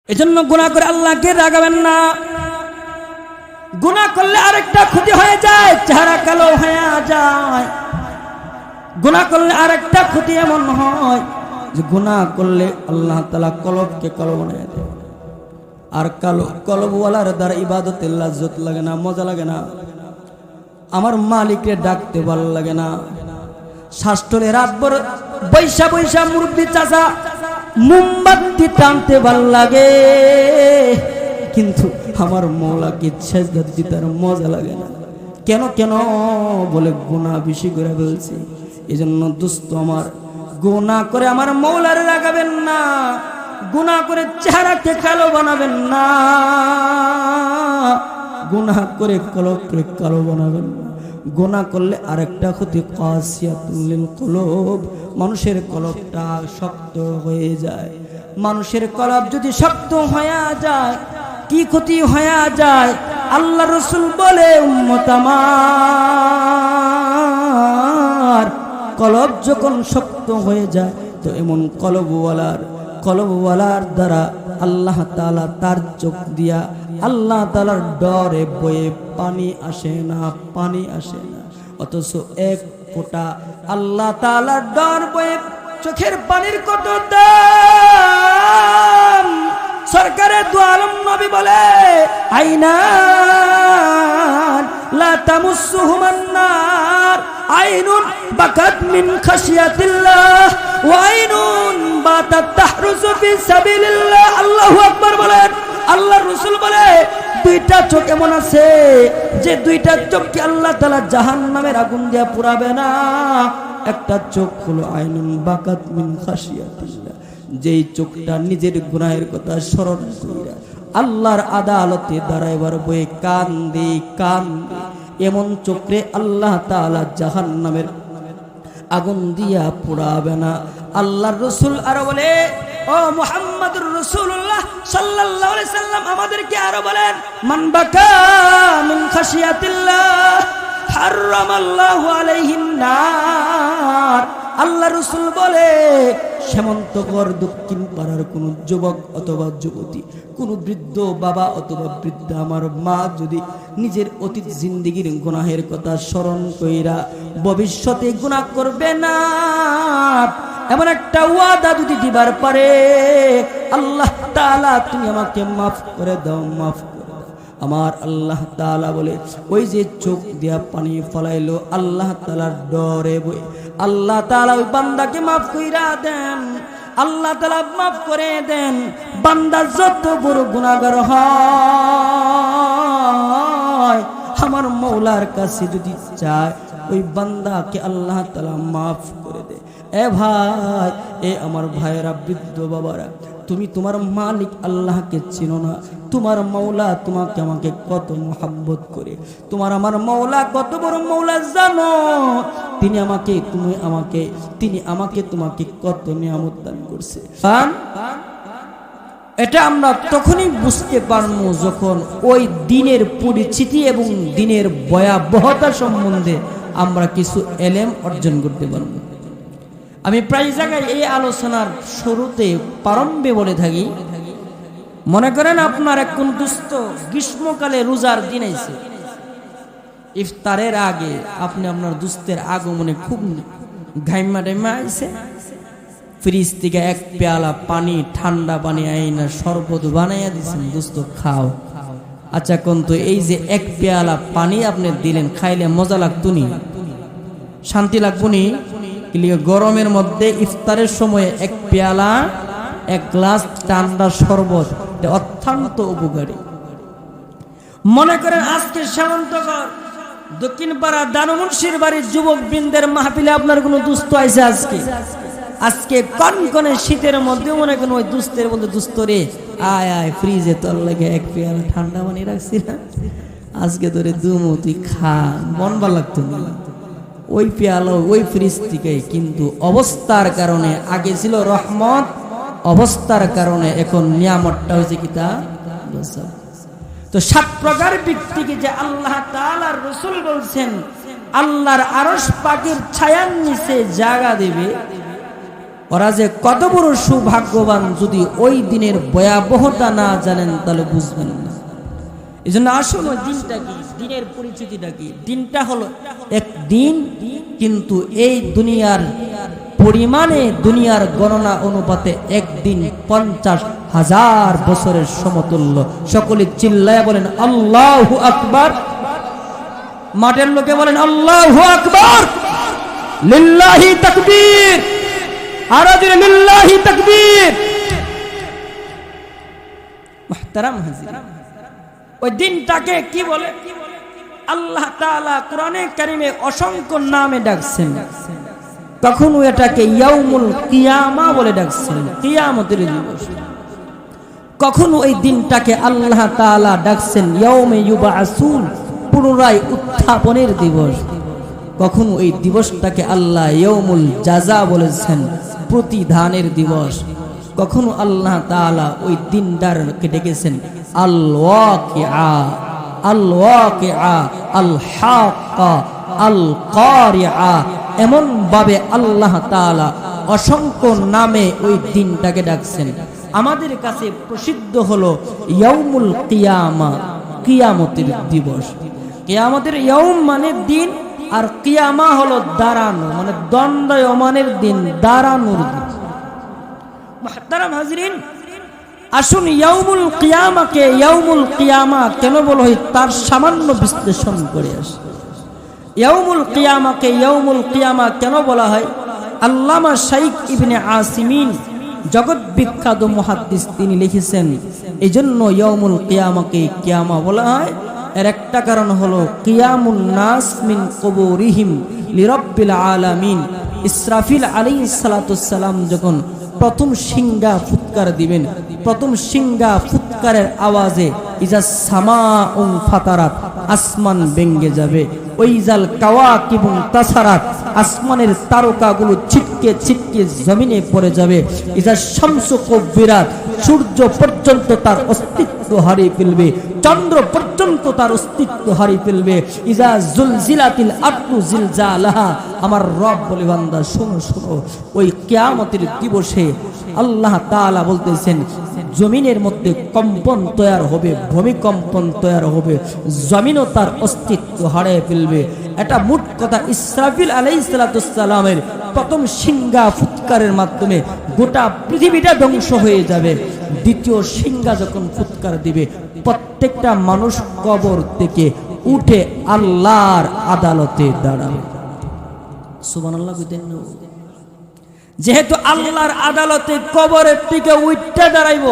এজন্য গুনাহ করে আল্লাহকে রাগাবেন না। গুনাহ করলে আরেকটা ক্ষতি হয়ে যায়, চেহারা কালো হয়ে যায়। গুনাহ করলে আরেকটা ক্ষতি এমন হয় যে গুনাহ করলে আল্লাহ তাআলা কলবকে কালো বানিয়ে দেয়। আর কালো কলবওয়ালার দ্বারা ইবাদতের লাজ্জত লাগে না, মজা লাগে না। আমার মালিককে ডাকতে ভালো লাগে না। শাস্ত্রে রাতভর বৈশা বৈশা মুরব্বি চাচা মোমবাতি টানতে ভাল লাগে, কিন্তু আমার মওলাকে সেজদা দিতে তার মজা লাগে না। কেন কেন বলে গুনাহ বেশি করে ফেলছি। এজন্য দোস্ত আমার, গুনাহ করে আমার মওলারে রাগাবেন না, গুনাহ করে চেহারাকে কালো বানাবেন না, গুনাহ করে কলবকে কালো বানাবেন না। গুনাহ করলে আরেকটা ক্ষতি, কাসিয়াতুল লিল কুলুব, মানুষের কলবটা শক্ত হয়ে যায়। মানুষের কলব যদি শক্ত হয়ে যায়, কি ক্ষতি হয়ে যায়? আল্লাহ রাসূল বলে, উম্মত আমার কলব যখন শক্ত হয়ে যায়, তো এমন কলবওয়ালার দ্বারা আল্লাহ তাআলা তার চোখ দিয়া আল্লাহ তাআলার ডরে বয়ে পানি আসে না, পানি আসে না। অথচ এক ফোঁটা আল্লাহ তাআলার ডর বয়ে চোখের পানির কত দাম। সরকারে দু আলম নবী বলে, আইনান লা তামুসসুহুমান নার, আইনুন বাকাত মিন খাশিয়াতিল্লাহ ওয়া আইনুন বাতাত তাহরুজু ফি সাবিলিল্লাহ। আল্লাহু আকবার বলেন। আল্লাহর রাসূল বলে, দুইটা চোখ এমন আছে যে দুইটা চোখকে আল্লাহ তাআলা জাহান্নামের আগুন দিয়ে পুড়াবে না। একটা চোখ হলো আইনুন বাকাত মিন খাশিয়াতিল্লাহ, যেই চোখটা নিজের গুনাহের কথা স্মরণ কইরা আল্লাহর আদালতে দাঁড়াইবার বয়ে কান্দে কান্দে, এমন চোখে আল্লাহ তাআলা জাহান্নামের আগুন দিয়া পোড়াবে না। আল্লাহর রাসূল আরো বলে, ও মুহাম্মদুর রাসূলুল্লাহ সাল্লাল্লাহু আলাইহি সাল্লাম আমাদেরকে আরো বলেন, মান বাকা মিন খাশিয়াতিল্লাহ হারামাল্লাহু আলাইহিন নার। আল্লাহ রাসূল বলে, সেমন্তগড় দক্ষিণ পাড়ার কোন যুবক অথবা যুবতী, কোন বৃদ্ধ বাবা অথবা বৃদ্ধা আমার মা যদি নিজের অতীত জিন্দেগীর গুনাহের কথা স্মরণ কইরা ভবিষ্যতে গুনাহ করবে না, এমন একটা ওয়াদা যদি দিবার পারে, আল্লাহ তাআলা তুমি আমাকে মাফ করে দাও, মাফ করে দাও। আমার আল্লাহ তাআলা বলে, ওই যে চোখ দিয়া পানি ফলাইলো আল্লাহ তাআলার ডরে বই, আল্লাহ তাআলা ওই বান্দাকে মাফ কইরা দেন, আল্লাহ তাআলা মাফ করে দেন। বান্দা যত বড় গুনাহগার হয়, আমার মওলার কাছে যদি চায়, ওই বান্দাকে আল্লাহ তাআলা মাফ করে দেয়। এ ভাই, এ আমার ভাইয়েরা, বৃদ্ধ বাবারা, তুমি তোমার মালিক আল্লাহকে চিনো না। তোমার মওলা তোমাকে আমাকে কত মহব্বত করে, তোমার আমার মওলা কত বড় মওলা জানো? তিনি আমাকে তোমাকে কত নিয়ামত দান করছে। এটা আমরা তখনই বুঝতে পারবো যখন ওই দিনের পরিচিতি এবং দিনের ভয়াবহতা সম্বন্ধে আমরা কিছু এলেম অর্জন করতে পারবো। আমি প্রায় জায়গায় এই আলোচনার শুরুতে প্রারম্ভে বলে থাকি, মনে করেন আপনার এক কোন দুস্থ গ্রীষ্মকালে রোজার দিন আইছে, ইফতারের আগে আপনি আপনার দুস্থের আগমনে খুব ঘাইমা টাইমা আইছে, ফ্রিজ থেকে এক পেয়ালা পানি, ঠান্ডা পানি আইনা শরবত বানাইয়া দিচ্ছেন, দুস্থ খাও। আচ্ছা কোন তো এই যে এক পেয়ালা পানি আপনি দিলেন, খাইলে মজা লাগতো নি, শান্তি লাগবো নি? গরমের মধ্যে ইফতারের সময় এক পেয়ালা, এক গ্লাস ঠান্ডা শরবত অত্যন্ত উপকারী। মনে করেন আজকে সামন্তগড় দক্ষিণ পাড়া দানমুন্সির বাড়ির যুবক বৃন্দের মাহফিলে আপনার কোনো দুস্থ আইছে, আজকে কনকনে শীতের মধ্যে মনে করেন ওই দুস্থের বলতে, দুস্থ রে আয় আয়, ফ্রিজে তোর লাগে এক পেয়ালা ঠান্ডা পানি রাখছি না, আজকে তোরে দুমো তুই খা, মন ভালো লাগতো না। ওই পেয়ালা ওই ফ্রিজ থেকে, কিন্তু অবস্থার কারণে আগে ছিল রহমত, অবস্থার কারণে এখন নিয়ামতটা হয়েছে কি তা। তো 7 প্রকার ব্যক্তিকে যে আল্লাহ তাআলার রাসূল বলছেন আল্লাহর আরশ পাকের ছায়ার নিচে জায়গা দেবে, ওরা যে কত বড় সৌভাগ্যবান, যদি ওই দিনের ভয়াবহতা না জানেন তাহলে বুঝবেন না। এই জন্য আসুন ওই দিনটা কি, দিনের পরিচিতিটা কি। দিনটা হলো এক দিন, কিন্তু এই দুনিয়ার পরিমাণে, দুনিয়ার গণনা অনুপাতে একদিন 50,000 বছরের সমতুল্য। সকলে চিল্লায়া বলেন আল্লাহু আকবার। মাঠের লোকে বলেন আল্লাহু আকবার, লিল্লাহি তাকবীর, আরো জোরে লিল্লাহি তাকবীর। মুহতারাম হাজির, ওই দিনটাকে কি বলে? আল্লাহ তাআলা কোরআনে কারীমে অসংখ্য নামে ডাকছেন। কখনো এটাকে ইয়াউমুল কিয়ামা বলে ডাকছেন, কিয়ামতের দিবস। কখনো এই দিনটাকে আল্লাহ তাআলা ডাকছেন ইয়াউমে ইউবাসুন, পুনরায় উত্থাপনের দিবস। কখনো এই দিবসটাকে আল্লাহ ইয়াউমুল জাযা বলেছেন, প্রতিদানের দিবস। কখনো আল্লাহ তাআলা ওই দিনটাকে ডেকেছেন আল ওয়াকিআ, আল ওয়াকিআ, আল হাক্কা, আল কারিআ। এমন ভাবে আল্লাহ তাআলা অসংখ্য নামে ওই দিনটাকে ডাকছেন। আমাদের কাছে প্রসিদ্ধ হলো ইয়াউমুল কিয়ামা, কিয়ামতের দিবস। কিয়ামতের ইয়াউম মানে দিন, আর কিয়ামা হলো দাঁড়ানো, মানে দণ্ডায়মানের দিন, দাঁড়ানোর দিন। মুহতারাম হাজিরিন, আসুন ইয়াউমুল কিয়ামাকে ইয়াউমুল কিয়ামা কেন বলা হয় তার সামান্য বিশ্লেষণ করে আসি। ইয়াউমুল কিয়ামাকে ইয়াউমুল কিয়ামা কেন বলা হয়? আল্লামা শাইখ ইবনে আসিমিন, জগৎ বিখ্যাত মুহাদ্দিস, তিনি লিখেছেন এই জন্য ইয়াউমুল কিয়ামাকে কিয়ামা বলা হয়। এর একটা কারণ হলো কিয়ামুন নাস মিন কুবুরিহিম লিরাব্বিল আলামিন। ইসরাফিল আলাইহিস সালাতুস সালাম যখন প্রথম সিংহা ফুৎকার দিবেন, প্রথম সিংহা ফুৎকারের আওয়াজে ইজা সামাউন ফাতারাত, আসমান ভেঙে যাবে। ওইজাল কাওয়াকিবুন তাসারাত, আসমানের তারকাগুলো ছিটকে ছিটকে জমিনে পড়ে যাবে। ইজা শামসু কুবিরাত, সূর্য পর্যন্ত তার অস্তিত্ব হারিয়ে ফেলবে, চন্দ্র পর্যন্ত তার অস্তিত্ব হারিয়ে ফেলবে। ইজা জুলজিলাতিল আরদু জিলজালাহা। আমার রব বলে, বান্দা শোনো শোনো, ওই কিয়ামতের দিবসে আল্লাহ তাআলা বলতেছেন জমিনের মধ্যে কম্পন তৈরি হবে, ভূমিকম্পন তৈরি হবে, জমিনও তার অস্তিত্ব হারিয়ে ফেলবে। এটা মোট কথা ইসরাফিল আলাইহিস সালাতুস সালামের প্রথম সিংহা ফুৎকারের মাধ্যমে গোটা পৃথিবীটা ধ্বংস হয়ে যাবে। দ্বিতীয় সিংহা যখন ফুৎকার দিবে, প্রত্যেকটা মানুষ কবর থেকে উঠে আল্লাহর আদালতে দাঁড়াবে। সুবহানাল্লাহ। যেহেতু আল্লাহর আদালতে কবরের থেকে উঠে দাঁড়াইব,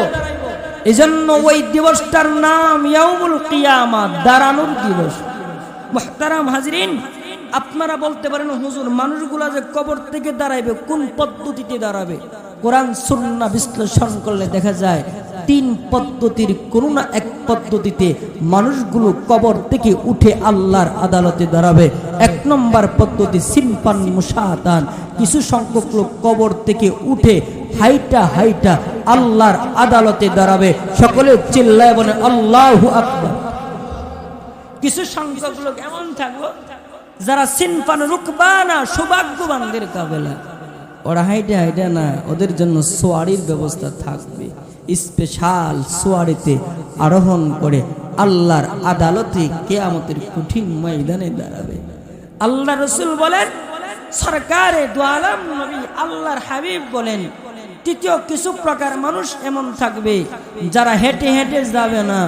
এজন্য ওই দিবসটার নাম ইয়াউমুল কিয়ামা, দাঁড়ানোর দিবস। মুহতারাম হাজিরিন, আপনারা বলতে পারেন হুজুর মানুষগুলা যে কবর থেকে দাঁড়াইবে কোন পদ্ধতিতে দাঁড়াবে? কোরআন সুন্নাহ বিশ্লেষণ করলে দেখা যায় তিন পদ্ধতির কোন না এক পদ্ধতিতে মানুষগুলো কবর থেকে উঠে আল্লাহর আদালতে দাঁড়াবে। এক নম্বর পদ্ধতি সিনফান মুশাতান, কিছু সংখ্যক লোক কবর থেকে উঠে হাইটা হাইটা আল্লাহর আদালতে দাঁড়াবে। সকলে চিল্লায় বলে আল্লাহু আকবার। কিছু সংখ্যক লোক এমন থাকলো যারা সিনফান রুকবানা, সৌভাগ্যবানদের কাবেলা, ওরা হাইটা হাইটা না, ওদের জন্য সোয়ারির ব্যবস্থা থাকবে। স্পেশাল সোয়ারিতে আরোহণ করে আল্লাহর আদালতে কিয়ামতের কঠিন ময়দানে দাঁড়াবে। আল্লাহ রাসূল বলেন, সরকারে দু আলম নবী আল্লাহর হাবিব বলেন, তৃতীয় কিছু প্রকার মানুষ এমন থাকবে যারা হেঁটে হেঁটে যাবে না,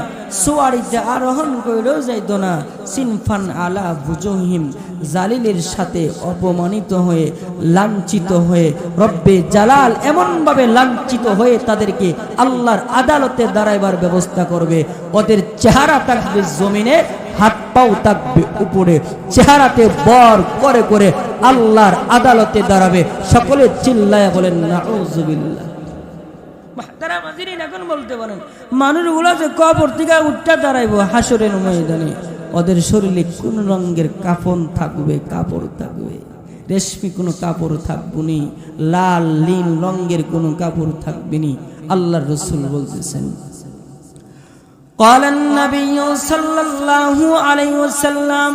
সোয়ারিতে আরোহণ করেও যাইত না। সিনফান আলা বুজুহিম, জালিলের সাথে অপমানিত হয়ে, লাঞ্ছিত হয়ে, রব্বে জালাল এমনভাবে লাঞ্ছিত হয়ে তাদেরকে আল্লাহর আদালতে দাঁড়াইবার ব্যবস্থা করবে। ওদের চেহারা থাকবে জমিনে, হাত পাও থাকবে উপরে, চেহারাতে বর করে করে আল্লাহর আদালতে দাঁড়াবে। সকলে চিল্লায়া বলেন নাউযুবিল্লাহ। মুহতারাম হাজিরিন, এখন বলতে পারেন মানুষগুলো যে কবর থেকে উঠতে দাঁড়াইবো হাসরের ময়দানে, ওদের শরীরে কোন রঙের কাফন থাকবে? কাপড় থাকবে, রেশমি কোনো কাপড় থাকবে নি, লাল নীল রঙের কোনো কাপড় থাকবে নি। আল্লাহর রাসূল বলতেছেন, قال النبي صلى الله عليه وسلم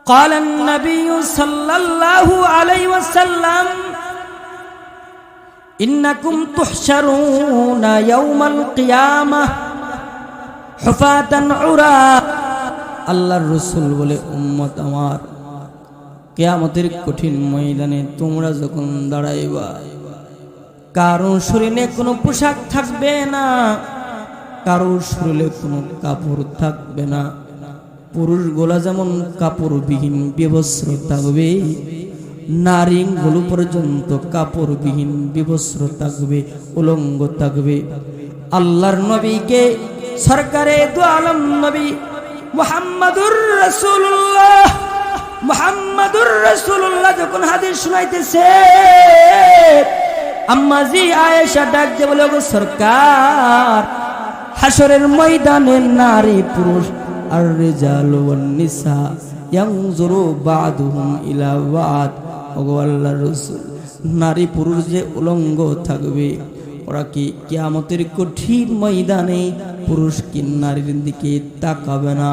قال النبي صلى الله عليه وسلم إنكم تحشرون يوم القيامة حفاة عراة আল্লাহর রাসূল বলে উম্মত আমার কিয়ামতের কঠিন ময়দানে তোমরা যখন দাঁড়াইবা কারোর শরীরে কোনো পোশাক থাকবে না, কারোর শরীরে কোনো কাপড় থাকবে না। পুরুষগুলা যেমন কাপড়বিহীন বিবস্ত্র থাকবে, নারীগুলো পর্যন্ত কাপড়বিহীন বিবস্ত্র থাকবে, উলঙ্গ থাকবে। আল্লাহর নবীকে সরকারে দু আলম নবী মুহাম্মাদুর রাসূলুল্লাহ যখন হাদিস শুনাইতেছে, আম্মা জি আয়েশা ডাক দিয়ে বলে, গো সরকার, হাসরের ময়দানে নারী পুরুষ আর রিজাল ওয়ান নিসা ইয়ানজুরু বা'দুহুম ইলা বা'দ, ওগো আল্লাহর রাসূল, নারী পুরুষ যে উলঙ্গ থাকবে, ওরা কি কিয়ামতের কঠিন ময়দানে পুরুষ কি নারীর দিকে তাকাবে না,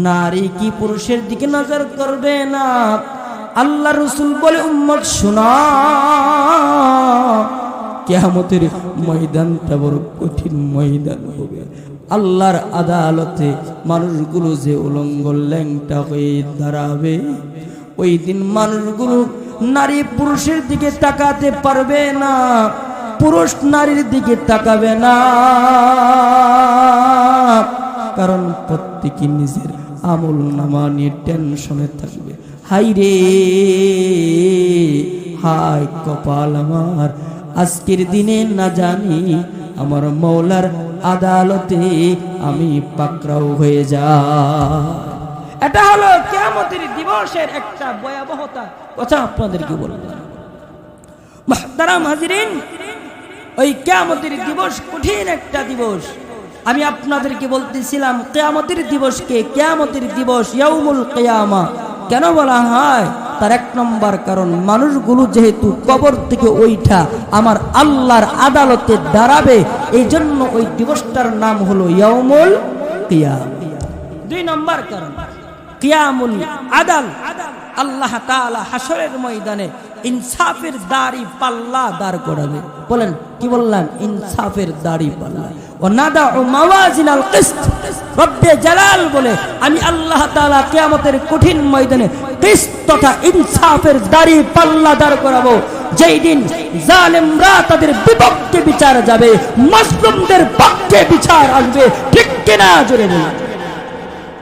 নারী কি পুরুষের দিকে নজর করবে না? আল্লাহর রাসূল বলে, উম্মত শোনো, কিয়ামতের ময়দানটা বড় কঠিন ময়দান হবে। আল্লাহর আদালতে মানুষগুলো যে উলঙ্গ ল্যাংটা হয়ে দাঁড়াবে, ওই দিন মানুষগুলো নারী পুরুষের দিকে তাকাতে পারবে না, পুরুষ নারীর দিকে তাকাবে না, কারণ প্রত্যেকে নিজের আমল নামা নিয়ে টেনশনে থাকবে। হাই রে হাই কপাল আমার, আজকের দিনে না জানি আমার মওলার আদালতে আমি পাকড়াও হয়ে যাই। এটা হলো কিয়ামতের দিবসের একটা ভয়াবহতা কথা আপনাদেরকে বললাম। মুহতারাম হাজিরিন, ওই কিয়ামতের দিবস কঠিন একটা দিবস। আমি আপনাদেরকে বলতেছিলাম কিয়ামতের দিবসকে কিয়ামতের দিবস ইয়াউমুল কিয়ামা কেন বলা হয়? তার এক নম্বর কারণ, মানুষগুলো যেহেতু কবর থেকে ওইটা আমার আল্লাহর আদালতে দাঁড়াবে, এই জন্য ওই দিবসটার নাম হলো ইয়াউমুল কিয়ামা। দুই নম্বর কারণ, কিয়ামুল আদাল, আল্লাহ তাআলা হাসরের ময়দানে ইনসাফের দাড়ি পাল্লা দাঁড় করাবে। বলেন কি বললাম? ইনসাফের দাড়ি পাল্লা। ও নাদাউ মাওয়াজিনাল কিসত, রব্বে জালাল বলে, আমি আল্লাহ তাআলা কিয়ামতের কঠিন ময়দানে কিসত তথা ইনসাফের দাড়ি পাল্লা দাঁড় করাবো। যেই দিন জালেমরা তাদের বিপক্ষে বিচার যাবে, মাজলুমদের পক্ষে বিচার আসবে। ঠিক কিনা? জোরে বলুন।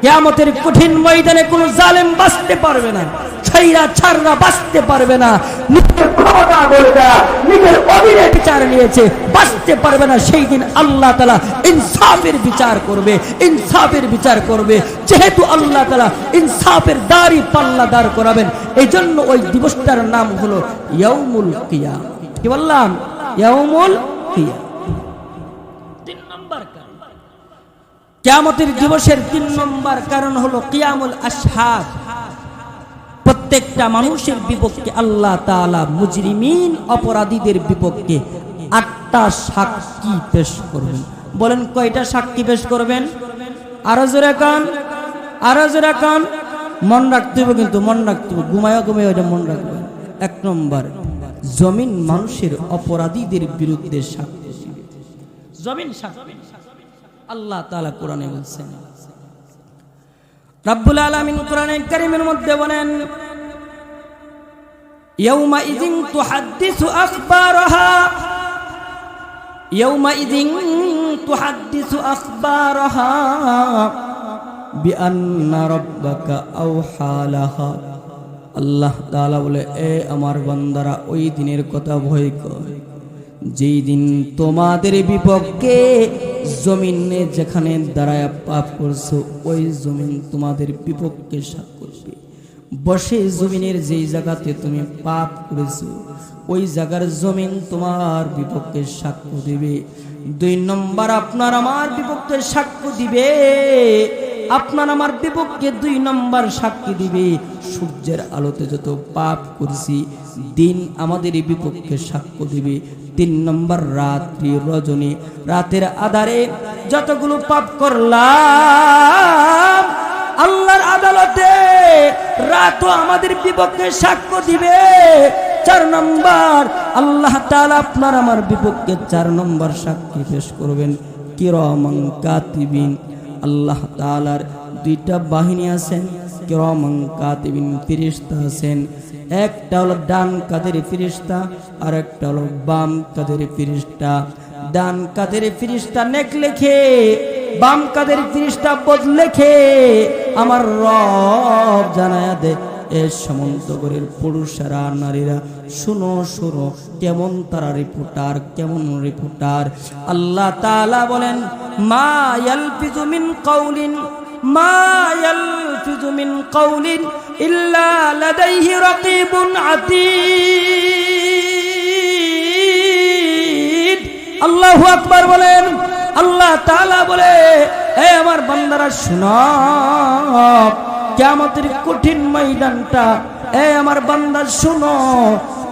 কিয়ামতের কঠিন ময়দানে কোনো জালেম বাঁচতে পারবে না, ছাইরা ছাড়রা বাঁচতে পারবে না, নিজের ক্ষমতা বলবে, নিজের অধীনে বিচার নিয়েছে, বাঁচতে পারবে না। সেই দিন আল্লাহ তাআলা ইনসাফের বিচার করবে, ইনসাফের বিচার করবে। যেহেতু আল্লাহ তাআলা ইনসাফের দাড়ি পাল্লা দাঁড় করাবেন, এই জন্য ওই দিবসটার নাম হলো ইয়াউমুল কিয়ামা। কি বললাম? ইয়াউমুল কিয়ামা। তিন নম্বর কারণ, কিয়ামতের দিবসের তিন নম্বর কারণ হলো কিয়ামুল আশহাদ। প্রত্যেকটা মানুষের বিপক্ষে আল্লাহ তাআলা মুজরিমিন অপরাধীদের বিপক্ষে 8টা সাক্ষী পেশ করবেন। বলেন কয়টা সাক্ষী পেশ করবেন? আরো জোরে কান, আরো জোরে কান। মন রাখতে হবে, কিন্তু মন রাখতে হবে, ঘুমায় ঘুমায় ওটা মন রাখবেন। এক নম্বর, জমিন মানুষের অপরাধীদের বিরুদ্ধে সাক্ষী দিবে। জমিন সাক্ষী আল্লাহ তাআলা কোরআনে বলছেন। রব্বুল আলামিন কোরআনে কারীমের মধ্যে বলেন, ইয়াউমা ইযিন তুহাদ্দিসু আখবারাহা, ইয়াউমা ইযিন তুহাদ্দিসু আখবারাহা বিআন্না রাব্বাকা আওহা লাহা। আল্লাহ তাআলা বলে, এ আমার বান্দারা, ওই দিনের কথা ভয় কর যেই দিন তোমাদের বিপক্ষে জমিনে যেখানে দাঁড়ায় পাপ করছো, ওই জমিন তোমাদের বিপক্ষে সাক্ষ্য করবে। বসে জমিনের যেই জায়গাতে তুমি পাপ করেছো, ওই জায়গার জমিন তোমার বিপক্ষে সাক্ষ্য দিবে। দুই নম্বর, আপনার আমার বিপক্ষে সাক্ষ্য দিবে। আপনার আমার বিপক্ষে দুই নম্বর সাক্ষী দিবে, সূর্যের আলোতে যত পাপ করেছি, দিন আমাদের বিপক্ষে সাক্ষ্য দিবে। তিন নম্বর, রাত্রি রজনী, রাতের আধারে যতগুলো পাপ করলাম, আল্লাহর আদালতে রাতও আমাদের বিপক্ষে সাক্ষ্য দিবে। 4 নম্বর আল্লাহ তাআলা আপনার আমার বিপক্ষে 4 নম্বর সাক্ষী পেশ করবেন, কিরামান কাতিবিন। আল্লাহ তাআলার 2টা বাহিনী আছেন, কিরামান কাতিবিন, ফেরেশতা আছেন। একটা হলো ডান কাদের ফেরেশতা, আর একটা হলো বাম কাদের ফেরেশতা। ডান কাদের ফেরেশতা নেক লেখে, বাম কাদের ফেরেশতা বদ লেখে। আমার রব জানায়া দে, এ সমন্তগরের পুরুষেরা নারীরা শুনো শুনো, কেমন তারা রিপোর্টার, কেমন রিপোর্টার। আল্লাহ তাআলা বলেন, মা ইয়ালফিজু মিন কাউলিন, মা ইয়ালফিজু মিন কাউলিন ইল্লা লাদাইহি রাকিবুন আতীদ। আল্লাহু আকবার বলেন। আল্লাহ তাআলা বলে, এ আমার বান্দারা শুনো, কিয়ামতের কঠিন ময়দানটা, এ আমার বান্দা শুনো,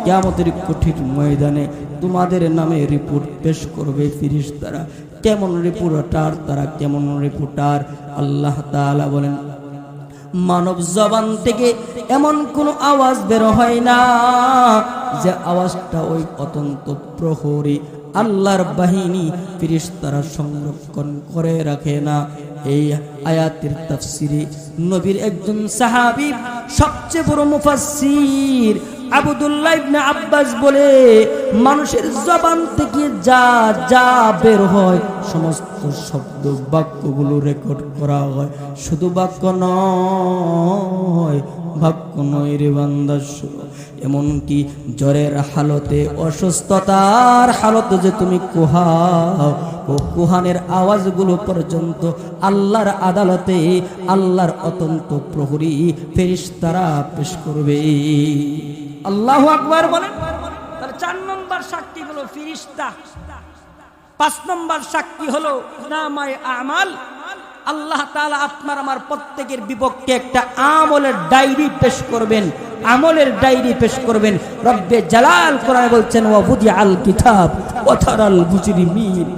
কিয়ামতের কঠিন ময়দানে তোমাদের নামে রিপোর্ট পেশ করবে ফেরেশতারা। কেমন রিপোর্টার তারা, কেমন রিপোর্টার? আল্লাহ তাআলা বলেন, মানব জবান থেকে এমন কোন আওয়াজ বের হয় না যে আওয়াজটা ওই অত্যন্ত প্রহরী আল্লাহর বাহিনী ফেরেশতারা সংরক্ষণ করে রাখে না। এই আয়াতের তাফসিরে নবীর একজন সাহাবী, সবচেয়ে বড় মুফাসসির আব্দুল্লাহ ইবনে আব্বাস বলে, মানুষের জবান থেকে যা যা বের হয় সমস্ত শব্দ বাক্যগুলো রেকর্ড করা হয়। শুধু বাক্য নয়, বাক্য নয় রে বান্দা, এমনকি জ্বরের হালতে, অসুস্থতার হালতে যে তুমি কুহাও, ও কুহানের আওয়াজগুলো পর্যন্ত আল্লাহর আদালতে আল্লাহর অত্যন্ত প্রহরী ফেরেশতারা পেশ করবে। আল্লাহু আকবার বলেন। তাহলে 4 নম্বর সাক্ষী হলো ফেরেশতা, 5 নম্বর সাক্ষী হলো নামায়ে আমাল। আল্লাহ তাআলা আপনার আমার প্রত্যেকের বিপক্ষে একটা আমলের ডায়েরি পেশ করবেন, আমলের ডায়েরি পেশ করবেন। রব্বে জালাল কোরআনে বলছেন, ওয়া বুদিআল কিতাব ওয়া তারাল মুজরিমিন।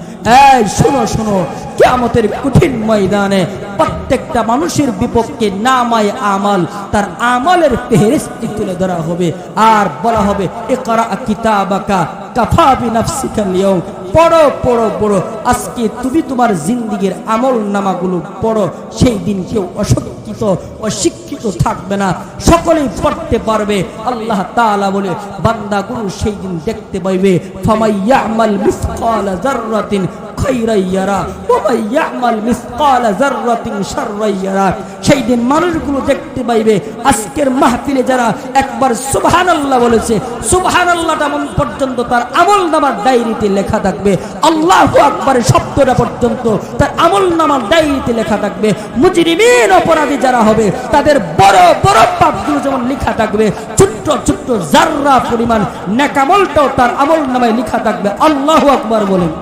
এই শোনো শোনো, কিয়ামতের কঠিন ময়দানে প্রত্যেকটা মানুষের বিপক্ষে নামায়ে আমাল, তার আমলের ফেরেশতা তুলে ধরা হবে, আর বলা হবে, ইকরা কিতাবাকা কাফা বিনাফসিকা আল-ইয়াউম। পড়ো পড়ো পড়ো, আজকে তুমি তোমার জিন্দেগীর আমল নামাগুলো পড়ো। সেই দিন কেউ অশিক্ষিত অশিক্ষিত থাকবে না, সকলেই পড়তে পারবে। আল্লাহ তাআলা বলে, বান্দাগুলো সেই দিন দেখতে পাইবে, ফামাইয়ামাল মিসকালা যাররাতিন খায়রান ইয়ারা ওয়া মাইয়ামাল মিসকালা যাররাতিন শাররান ইয়ারা। সেই দিন মানুষগুলো দেখতে পাইবে, আজকের মাহফিলে যারা একবার সুবহানাল্লাহ বলেছে, সুবহানাল্লাহটা মন পর্যন্ত তার আমলনামার ডায়েরিতে লেখা থাকবে। আল্লাহু আকবারের শব্দটা পর্যন্ত তার আমলনামার ডায়েরিতে লেখা থাকবে। মুজরিমিন, অপরাধী যারা হবে, তাদের বড় বড় পাপগুলো যেমন লেখা থাকবে, ছোট্ট ছোট্ট জাররা পরিমাণ নেকামলটাও তার আমলনামায় লেখা থাকবে। আল্লাহু আকবার বলেন।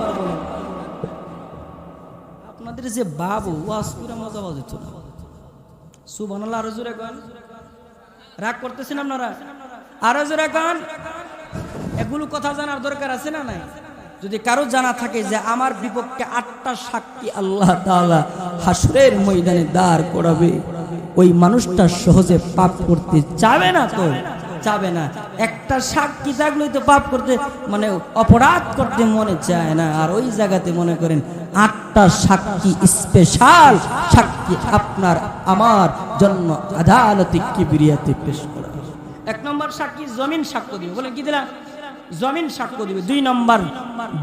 আপনাদের যে বাবু ওয়াজ পুরো মজা বাজছে না, সুবহানাল্লাহ। আরো জোরে গান, রাগ করতেছেন আপনারা? আরো জোরে গান। এগুলো কথা জানার দরকার আছে না নাই? যদি কারো জানা থাকে যে আমার বিপক্ষে 8টা সাক্ষী আল্লাহ তাআলা হাসরের ময়দানে দাঁড় করাবে, ওই মানুষটা সহজে পাপ করতে চাবে না, তো চাবে না। একটা সাক্ষী থাকলেই তো পাপ করতে, মানে অপরাধ করতে মনে চায় না। আর ওই জায়গাতে মনে করেন 8টা সাক্ষী, স্পেশাল সাক্ষী আপনার আমার জন্য আদালতে কিবরিয়াতে পেশ করা। 1 নম্বর সাক্ষী জমিন সাক্ষ্য দিবে, বলে কি দিলা? জমিন সাক্ষ্য দিবে। 2 নম্বর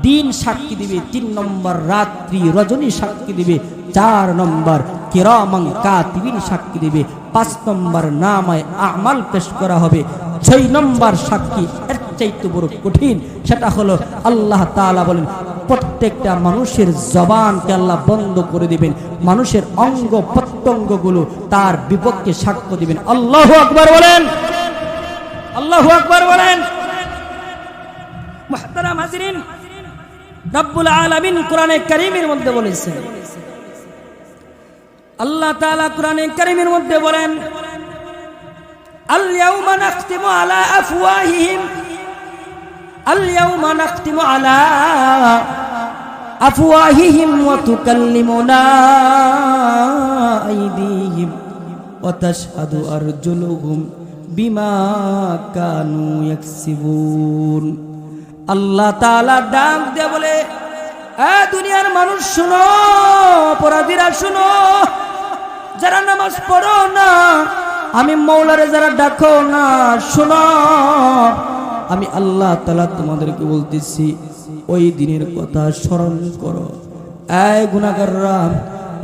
দিন সাক্ষী দিবে। 3 নম্বর রাত্রি রজনী সাক্ষী দিবে। 4 নম্বর কিরামান কাতিবিন সাক্ষী দিবে। 5 নম্বর নামায়ে আমাল পেশ করা হবে। 6 নম্বর সাক্ষী এর চাইতে বড় কঠিন, সেটা হলো আল্লাহ তাআলা বলেন, প্রত্যেকটা মানুষের জবানকে আল্লাহ বন্ধ করে দিবেন, মানুষের অঙ্গ প্রত্যঙ্গগুলো তার বিপক্ষে সাক্ষ্য দিবেন। আল্লাহু আকবার বলেন, আল্লাহু আকবার বলেন। মুহতারাম হাজিরিন, রব্বুল আলামিন কোরআনে কারীমের মধ্যে বলেছেন, আল্লাহ তাআলা কোরআনে কারীমের মধ্যে বলেন, আল-ইয়াউমা নাখতিমু আলা আফওয়াহিহিম, আল-ইয়াউমা নাখতিমু আলা আফওয়াহিহিম ওয়া তুকাল্লিমুনা আইদিহিম ওয়া তাশহাদু আরজুলুহুম বিমা কানু ইয়াকসিবুন। আল্লাহ তাআলা ডাক দিয়ে বলে, এ দুনিয়ার মানুষ শুনো, অপরাধীরা শুনো, যারা নামাজ পড়ো না, আমি মওলারে যারা ডাকো না, শুনো, আমি আল্লাহ তাআলা তোমাদেরকে বলতেছি, ওই দিনের কথা স্মরণ করো। এই গুনাহগাররা,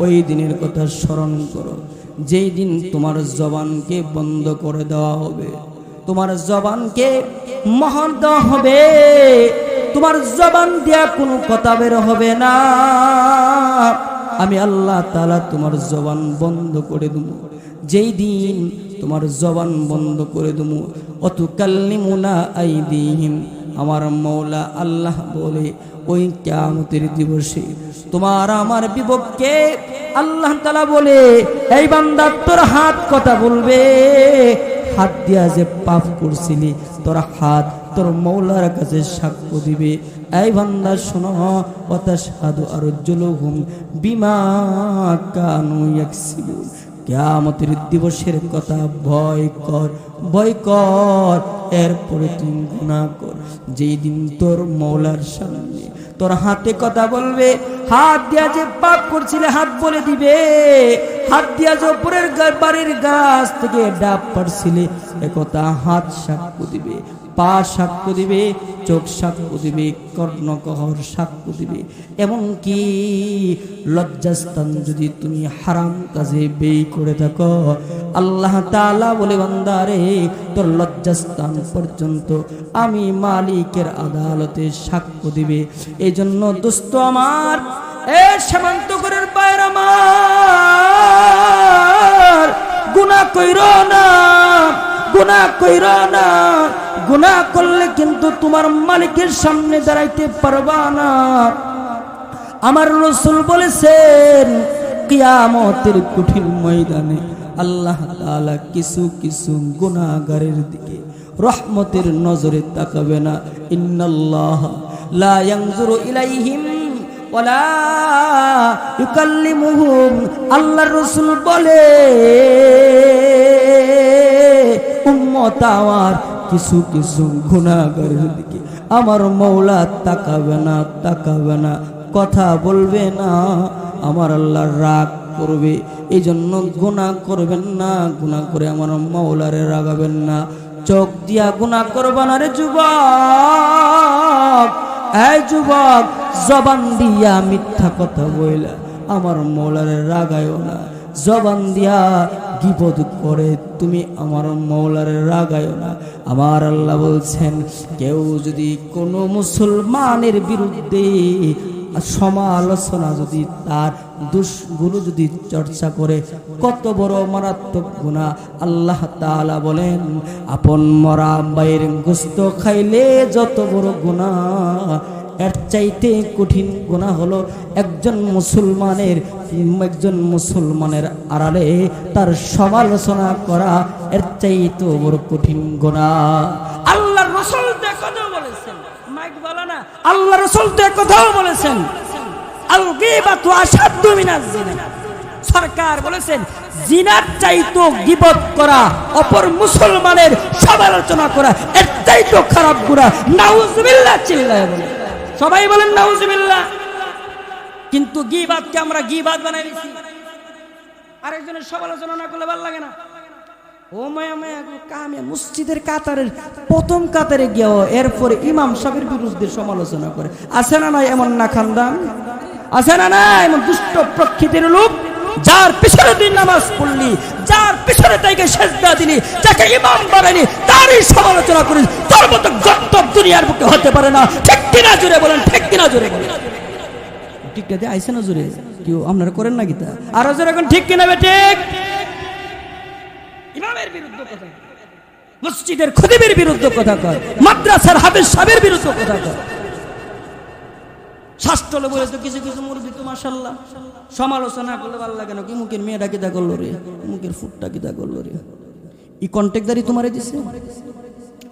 ওই দিনের কথা স্মরণ করো, যেই দিন তোমার জবানকে বন্ধ করে দেওয়া হবে, তোমার জবানকে মোহর দেওয়া হবে, তোমার জবান দিয়া কোনো কথা বের হবে না। আমি আল্লাহ তাআলা তোমার জবান বন্ধ করে দেব। যেই দিন তোমার জবান বন্ধ করে দেব, অতুকাল্লিমুনা আইদিহিম, আমার মওলা আল্লাহ বলে, ওই কিয়ামতের দিবসে তোমার আমার বিপক্ষে আল্লাহ তাআলা বলে, এই বান্দা তোর হাত কথা বলবে, হাত দিয়া যে পাপ করছিলি, তোর হাত তোর মওলার কাছে সাক্ষ্য দিবে। এই বান্দা শোনো, ওয়া তাশহাদু আরজুলুহুম বিমা কানু ইয়াকসিবুন। কিয়ামতের দিবসের কথা ভয় কর, ভয় কর, এরপরে তুই গুনাহ কর। যেই দিন তোর মওলার সামনে তোর হাতে কথা বলবে, হাত দিয়া যে পাপ করছিলে হাত বলে দিবে, হাত দিয়া যে উপরের বাড়ির গাছ থেকে ডাব পাড়ছিলে একথা হাত সাক্ষ্য দিবে, পা সাক্ষ্য দিবে, চোখ সাক্ষ্য দিবে, কর্ণকহর সাক্ষ্য দিবে। এমনকি লজ্জাস্থান যদি তুমি হারাম কাজে ব্যয় করে থাকো, আল্লাহ তাআলা বলে, বান্দারে তোর লজ্জাস্থান পর্যন্ত আমি মালিকের আদালতে সাক্ষ্য দিবে। এই জন্য দোস্ত আমার, এ সীমান্তকরের বাইরে আমার, গুনাহ কইরো না, গুনাহ কইরো না। গুনাহ করলে কিন্তু তোমার মালিকের সামনে দাঁড়াইতে পারবা না। আমার রাসূল বলেছেন, কিয়ামতের কঠিন ময়দানে আল্লাহ তাআলা কিছু কিছু গুনাহগারের দিকে রহমতের নজরে তাকাবে না। ইন্নাল্লাহ লা ইয়ানজুরু ইলাইহিম ওয়ালা ইউকাল্লিমুহুম। আল্লাহর রাসূল বলে, উম্মত আমার, কিছু কিছু গুনাহগারের দিকে আমার মওলা তাকাবে না, তাকাবে না, কথা বলবে না, আমার আল্লাহ রাগ করবে। এই জন্য গুনাহ করবেন না, গুনাহ করে আমার মওলারে রাগাবেন না। চোখ দিয়া গুনাহ করবা না রে যুবক, এই যুবক, জবান দিয়া মিথ্যা কথা বইলা আমার মওলারে রাগায়ও না। জবান দিয়া গীবত করে তুমি আমার মওলারে রাগায়ও না। আমার আল্লাহ বলছেন, কেউ যদি কোনো মুসলমানের বিরুদ্ধে সমালোচনা, যদি তার দুষ্গুলো যদি চর্চা করে, কত বড় মারাত্মক গুনাহ। আল্লাহ তাআলা বলেন, আপন মরা বাইর গোশত খাইলে যত বড় গুনাহ, এর চাইতে কঠিন গুনাহ হলো একজন মুসলমানের আড়ালে তার সমালোচনা করা, এর চাইতে বড় কঠিন গুনাহ। আল্লাহর রাসূল তো কথা বলেছেন, মাইক বলা না, আল্লাহর রাসূল তো কথাও বলেছেন, আল গীবাতু আশাদ্দু মিনাজ জিনা। সরকার বলেছেন, জিনার চাইতে গীবত করা, অপর মুসলমানের সমালোচনা করা, এর চাইতে খারাপ গুনাহ। নাউজুবিল্লাহ, চিল্লায় বলেন, সবাই বলেন নাউজুবিল্লাহ। কিন্তু গীবাতকে আমরা গীবাত বানাই দিয়েছি। আরেকজনের সমালোচনা না করলে ভালো লাগে না। ও মায়া মায়া কামে মসজিদের কাতারের প্রথম কাতারে গিয়েও এরপরে ইমাম সাহেবের বিরুদ্ধে সমালোচনা করে। আছে না নাই এমন না খানদান? আছে না না এমন দুষ্ট প্রকৃতির লোক? যার পিছনে তুই নামাজ পড়লি, যার পিছনে তাইকে সেজদা দিলি, যাকে ইমাম বানাইলি, তারই সমালোচনা করিস, তোর মতো গর্দভ দুনিয়ার বুকে হতে পারে না। ঠিক কিনা জোরে বলেন, ঠিক কিনা জোরে বলেন। ঠিক আছে, আইছে না জোরে? কেউ আপনারা করেন না গীতা? আর জোরে এখন ঠিক কিনা বে ঠিক? ইমামের বিরুদ্ধে কথা কয়, মসজিদের খতিবের বিরুদ্ধে কথা কয়, মাদ্রাসার হাফেজ সাহেবের বিরুদ্ধে কথা কয়। শাস্ত্র বলে তো কিছু কিছু মুরব্বি তো মাশাআল্লাহ সমালোচনা করলে ভালো লাগে না। কি মুখের মেয়েটা কিতা করলো রে, মুখের ফুটটা কিতা করলো রে, এই কন্ট্যাক্টদারি তোমারে দিছে?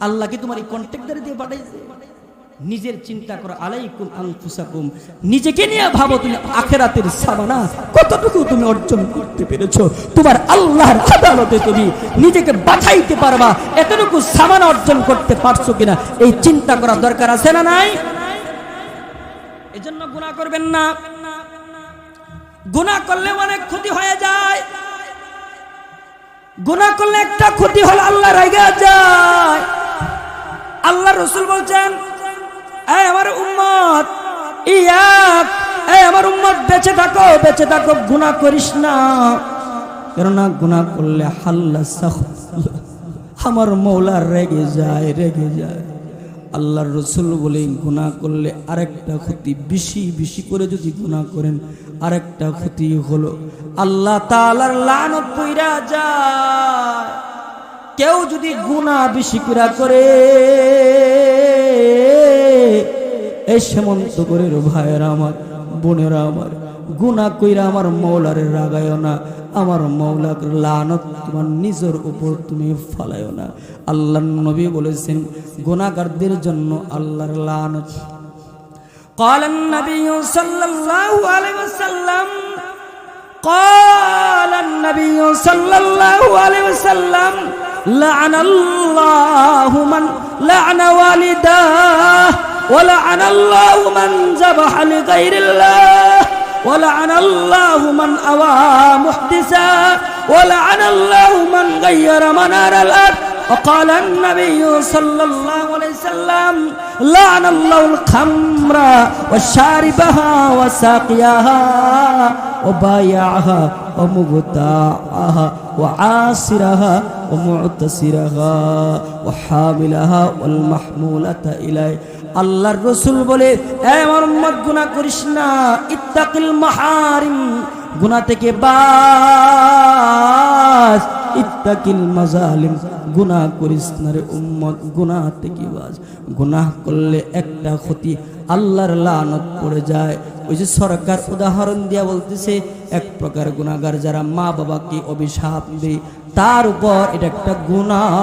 আল্লাহ কি তোমার এই কন্ট্যাক্টদারি দিয়ে পাঠাইছে? নিজের চিন্তা করো, আলাইকুম আনফুসাকুম, নিজেকে নিয়ে ভাবো তুমি আখিরাতের সামানা কতটুকু তুমি অর্জন করতে পেরেছো, তোমার আল্লাহর আদালতে তুমি নিজেকে বাঁচাইতে পারবা এতটুকু সামানা অর্জন করতে পারছো কিনা, এই চিন্তা করা দরকার আছে না নাই? এজন্য গুনাহ করবেন না। গুনাহ করলে অনেক ক্ষতি হয়ে যায়। গুনাহ করলে একটা ক্ষতি হলো আল্লাহ রাইগা যায়। আল্লাহ রাসূল বলছেন, এই আমার উম্মত আমার উম্মত বেঁচে থাকো, বেঁচে থাকো, গুনাহ করিস না, কেননা গুনাহ করলে হাল্লা আমার মওলা রেগে যায়, রেগে যায়। আল্লাহর রাসূল বলে গুনাহ করলে আরেকটা ক্ষতি, বেশি বেশি করে যদি গুনাহ করেন আরেকটা ক্ষতি হলো আল্লাহ তাআলার লানত পইরা যায়। কেউ যদি গুনাহ বেশি করে এই সেমন্ত করে ভাইয়েরা আমার, বোনেরা আমার, গুনাহ কইরা আমার মওলারে রাগায়ও না, আমার মওলার লানত তোমার নিজের উপর তুমি ফালায়ও না। আল্লাহর নবী বলেছেন গুনাহগারদের জন্য আল্লাহর লানত। قال النبي صلى الله عليه وسلم قال النبي صلى الله عليه وسلم لعن الله من لعن والداه ولعن الله من ذبح لغير الله ولعن الله من أوى محدثا ولعن الله من غير منار الأرض. وقال النبي صلى الله عليه وسلم لعن الله الخمر وشاربها وساقيها وبايعها ومبتاعها وعاصرها ومعتصرها وحاملها والمحمولة إليه. আল্লাহর রাসূল বলে, এ আমার উম্মত গুনাহ করিস না, ইত্তাকিল মাহারিম, গুনাহ থেকে বাঁচ, ইত্তাকিল মাযালিম, গুনাহ করিস না রে উম্মত, গুনাহ থেকে বাঁচ। গুনাহ করলে একটা ক্ষতি, আল্লাহর লানত পড়ে যায়। ওই যে সরকার উদাহরণ দিয়া বলতেছে, এক প্রকার গুনাহগার যারা মা বাবাকে অভিশাপ দেয় তার উপর এটা একটা গুনাহ,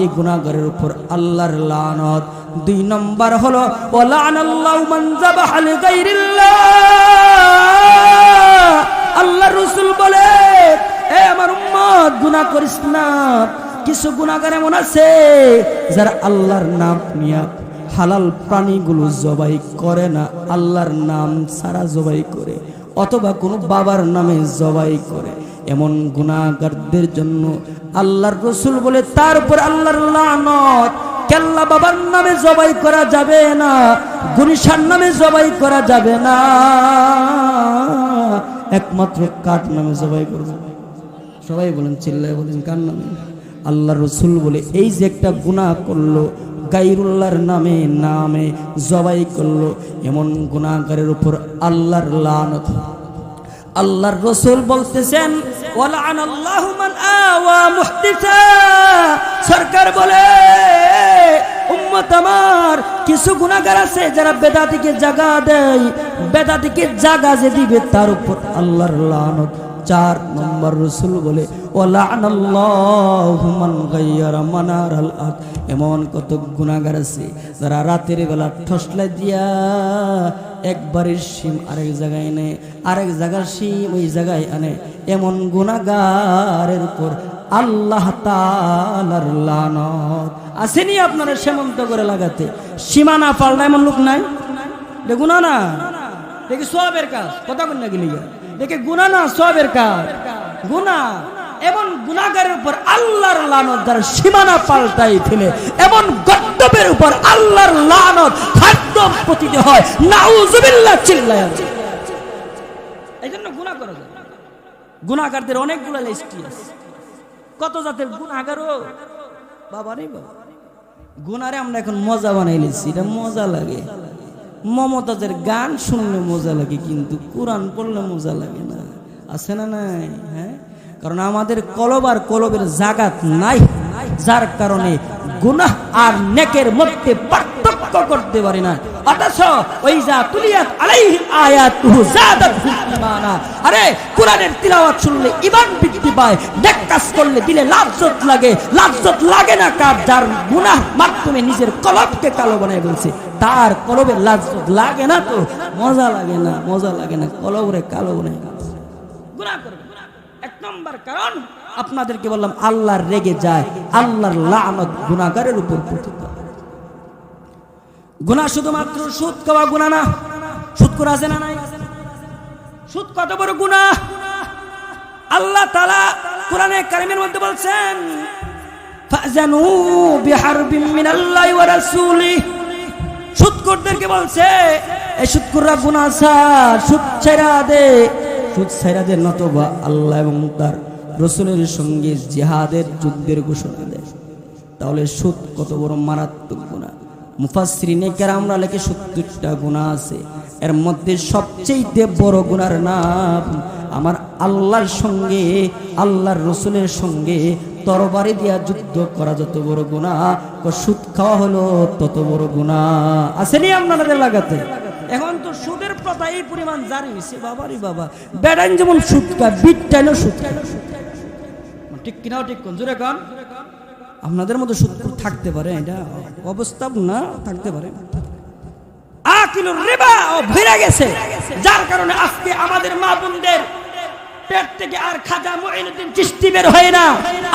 এই গুনাহগারের উপর আল্লাহর লানত। 2 নম্বর হলো ওয়ালানাল্লাহু মান যাবাহা লিগাইরিল্লাহ। আল্লাহর রাসূল বলে, এ আমার উম্মত গুনাহ করিস না। কিছু গুনাহগার এমন আছে যারা আল্লাহর নাম নিয়ে হালাল প্রাণীগুলো জবাই করে না, আল্লাহর নাম ছাড়া জবাই করে, অথবা কোনো বাবার নামে জবাই করে। এমন গুনাহগারদের জন্য আল্লাহর রাসূল বলে তার উপর আল্লাহর লানত। কেল্লা বাবার নামে জবাই করা যাবে না, গুনিশার নামে জবাই করা যাবে না, একমাত্র কার নামে জবাই করবে? সবাই বলেন, চিল্লায় বলেন, কার নামে? আল্লাহর রাসূল বলে এই যে একটা গুনাহ করলো, গায়রুল্লাহর নামে জবাই করলো, এমন গুনাহগারের উপর আল্লাহর লানত। আল্লাহর রাসূল বলতেছেন ওয়ালানাল্লাহু মান আওয়া মুহদিসা। সরকার বলে, উম্মত আমার, কিছু গুনাহগার আছে যারা বেদাতিকে জায়গা দেয়, বেদাতিকে জায়গা যে দিবে তার উপর আল্লাহর লানত। 4 নম্বর রাসূল বলে ওয়ালানাল্লাহু মান গায়্যারা মানারাল আরদ। এমন কত গুনাহগার আছে যারা রাতের বেলা ঠসলাই দিয়া একবারের শিম আরেক জায়গায় নেয়, আরেক জায়গার শিম ওই জায়গায় আনে। এমন গুনাহগারের উপর আল্লাহ তাআলার লানত। আসেনি আপনারা সেমন্ত করে লাগাতে, সীমানা পাল্টা এমন লোক নাই? গুনাহ না, দেখি সওয়াবের কাজ, কথা বল না গেলি, দেখে গুনাহ না সওয়াবের কাজ, গুনাহ। এমন গুনাহগারের উপর আল্লাহর লানত যারা সীমানা পাল্টাই ফেলে, এমন গদ্দবের উপর আল্লাহর লানত একদম পতিত হয়। নাউযুবিল্লাহ, চিল্লায়। এইজন্য গুনাহ করা যায়। গুনাহগারদের অনেকগুলো লিস্টি আছে, কত জাতের গুনাহগারও বাবা রে বাবা। গুনারে আমরা এখন মজা বানাই লিছি, এটা মজা লাগে। মমতাজের গান শুনলে মজা লাগে, কিন্তু কোরআন পড়লে মজা লাগে না, আছে না নাই? হ্যাঁ, কারণ আমাদের কলব আর কলবের জাগাত নাই, যার কারণে গুনাহ আর নেকের মধ্যে পার্থক্য করতে পারি না। অথচ ওইজা তুলিয়াত আলাইহিম আয়াতুহু যাদাতহুম ঈমানা। আরে কোরআনের তিলাওয়াত শুনলে ঈমান বৃদ্ধি পায়, নেক কাজ করলে দিলে লাজ্জত লাগে। লাজ্জত লাগে না কার? যার গুনাহ মাধ্যমে নিজের কলবকে কালো বানায় বলছে, তার কলবে লাজ্জত লাগে না তো মজা লাগে না, মজা লাগে না, কলবরে কালো বানায় গুনাহ করবে। এক নম্বর কারণ আপনাদেরকে বললাম, আল্লাহর রেগে যায়, আল্লাহর লানত গুনাহগারের উপর পতিত। গুনাহ শুধুমাত্র সুদ খাওয়া গুনাহ না, সুদ করা আছে না নাই? সুদ কত বড় গুনাহ! আল্লাহ তাআলা কোরআনে কারীমের মধ্যে বলছেন, ফাজানু বিহারবিম মিনাল্লাহি ওয়া রাসূলিহি। সুদখোরদেরকে বলছে, এই সুদখোররা গুনাহ ছাড়, সুদ ছেড়ে দে, সুদ ছেড়ে দে, নতুবা আল্লাহ এবং তার রাসূলের সঙ্গে জিহাদের যুদ্ধের ঘোষণা দেয়। তাহলে সুদ কত বড় মারাত্মক গুনাহ! মুফাসসিরিনে কেরামরা লেখে ৭০টা গুনাহ আছে, এর মধ্যে সবচেয়ে বড় গুনার নাম আমার আল্লাহর সঙ্গে, আল্লাহর রাসূলের সঙ্গে তরবারি দিয়া যুদ্ধ করা যত বড় গুনাহ, সুদ খাওয়া হলো তত বড় গুনাহ। আসেনি আপনাদের লাগাতে? এখন তো সুদের প্রথা এই পরিমাণ জারি হয়েছে, বাবারি বাবা, বেড়ান যেমন সুদ খায়, বিটটাইনও সুদ খায়। ঠিক কিনাও ঠিক কোন জোরে কান? আপনাদের মতো সুদখোর থাকতে পারে, এটা অবস্থা না থাকতে পারে। আকিলুর রিবা ও ভরে গেছে, যার কারণে আজকে আমাদের মা বোনদের পেট থেকে আর খাজা মুঈনুদ্দিন চিশতি বের হয় না,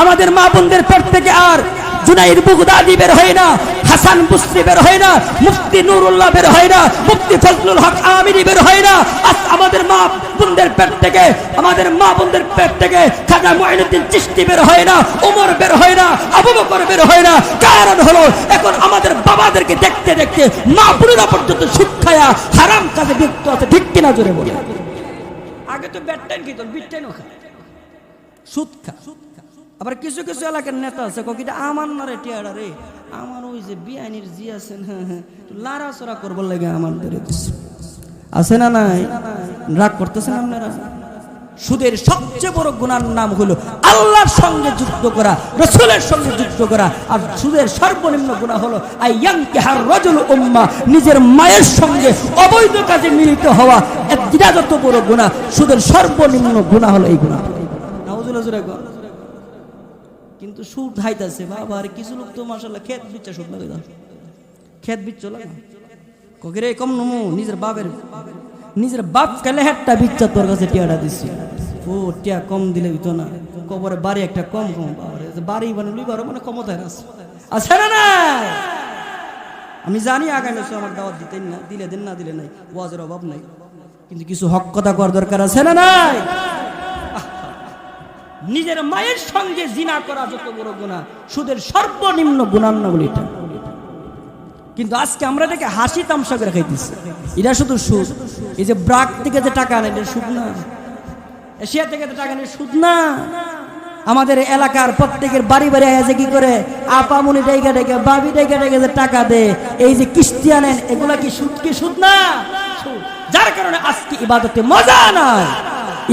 আমাদের মা বোনদের পেট থেকে আর জুনাইদ বাগদাদি বের হয় না, হাসান বসরি বের হয় না, মুফতি নুরুল্লাহ বের হয় না, মুফতি ফজলুল হক আমিরি বের হয় না। আজ আমাদের মা বোনদের পেট থেকে, আমাদের মা বোনদের পেট থেকে খাজা মুঈনুদ্দিন চিশতি বের হয় না, ওমর বের হয় না, আবু বকর বের হয় না। কারণ হলো এখন আমাদের বাবাদেরকে দেখতে দেখতে মা বোনেরা পর্যন্ত সুদ খায়া হারাম কাজে লিপ্ত আছে। ঠিক কিনা জোরে বলে? আগে তো ব্যাটটাইন খেত, বিটটাইনও খায়, সুদ খা। আবার কিছু কিছু এলাকার নেতা আছে, ককিটা আমার না রে টিয়ারা রে, আমার ওই যে বিআইনির জি আছেন, হ্যাঁ হ্যাঁ লাড়াচড়া করবার লাগে আমার ধরে আছে না নাই? রাগ করতেছেন আপনারা? সুদের সবচেয়ে বড় গুনার নাম হলো আল্লাহর সঙ্গে যুদ্ধ করা, রাসূলের সঙ্গে যুদ্ধ করা। আর সুদের সর্বনিম্ন গুনাহ হলো আইয়ানকিহার রাজুল উম্মাহ, নিজের মায়ের সঙ্গে অবৈধ কাজে মিলিত হওয়া। এটা যত বড় গুনাহ, সুদের সর্বনিম্ন গুনাহ হলো এই গুনাহ। নাউজুবিল্লাহ জোরে কর। কিন্তু সুদ হাইতাছে বাবা, আর কিছু লোক তো মাশাআল্লাহ খেত বিচ্ছা সুদ লাগে, খেত বিচ্ছ লাগে ককিরে কম নমু, নিজের বাপ কালে হেটটা বিচ্ছা তোর কাছে টিয়াটা দিছি, ও টিয়া কম দিলে হইতো না, কবরে বাড়ি একটা কম কম, বাড়ি বানালি বারো মানে ক্ষমতায় আছে, আছে না না? আমি জানি আগামী বছর আমার দাওয়াত দিতেন না, দিলে দেন, না দিলে নাই, ওয়াজের অভাব নাই, কিন্তু কিছু হক কথা করার দরকার আছে না নাই? নিজের মায়ের সঙ্গে জিনা করা যত বড় গুনাহ, সুদের সর্বনিম্ন গুনাহ না বলি এটা। কিন্তু আজকে আমরা এটাকে হাসি তামসা করে খাইতেছি, এটা শুধু সুদ। এই যে ব্রাক থেকে যে টাকা আনে এটা সুদ না, এশিয়া থেকে যে টাকা আনে সুদ না। আমাদের এলাকার প্রত্যেকের বাড়ি বাড়ি আছে কি করে আপামনি ডাইকা ডাইকা, বাবি ডাইকা ডাইকা যে টাকা দেয়, এই যে কিস্তি আনেন, এগুলা কি সুদ? কি সুদ না? যার কারণে আজকে ইবাদতে মজা নাই,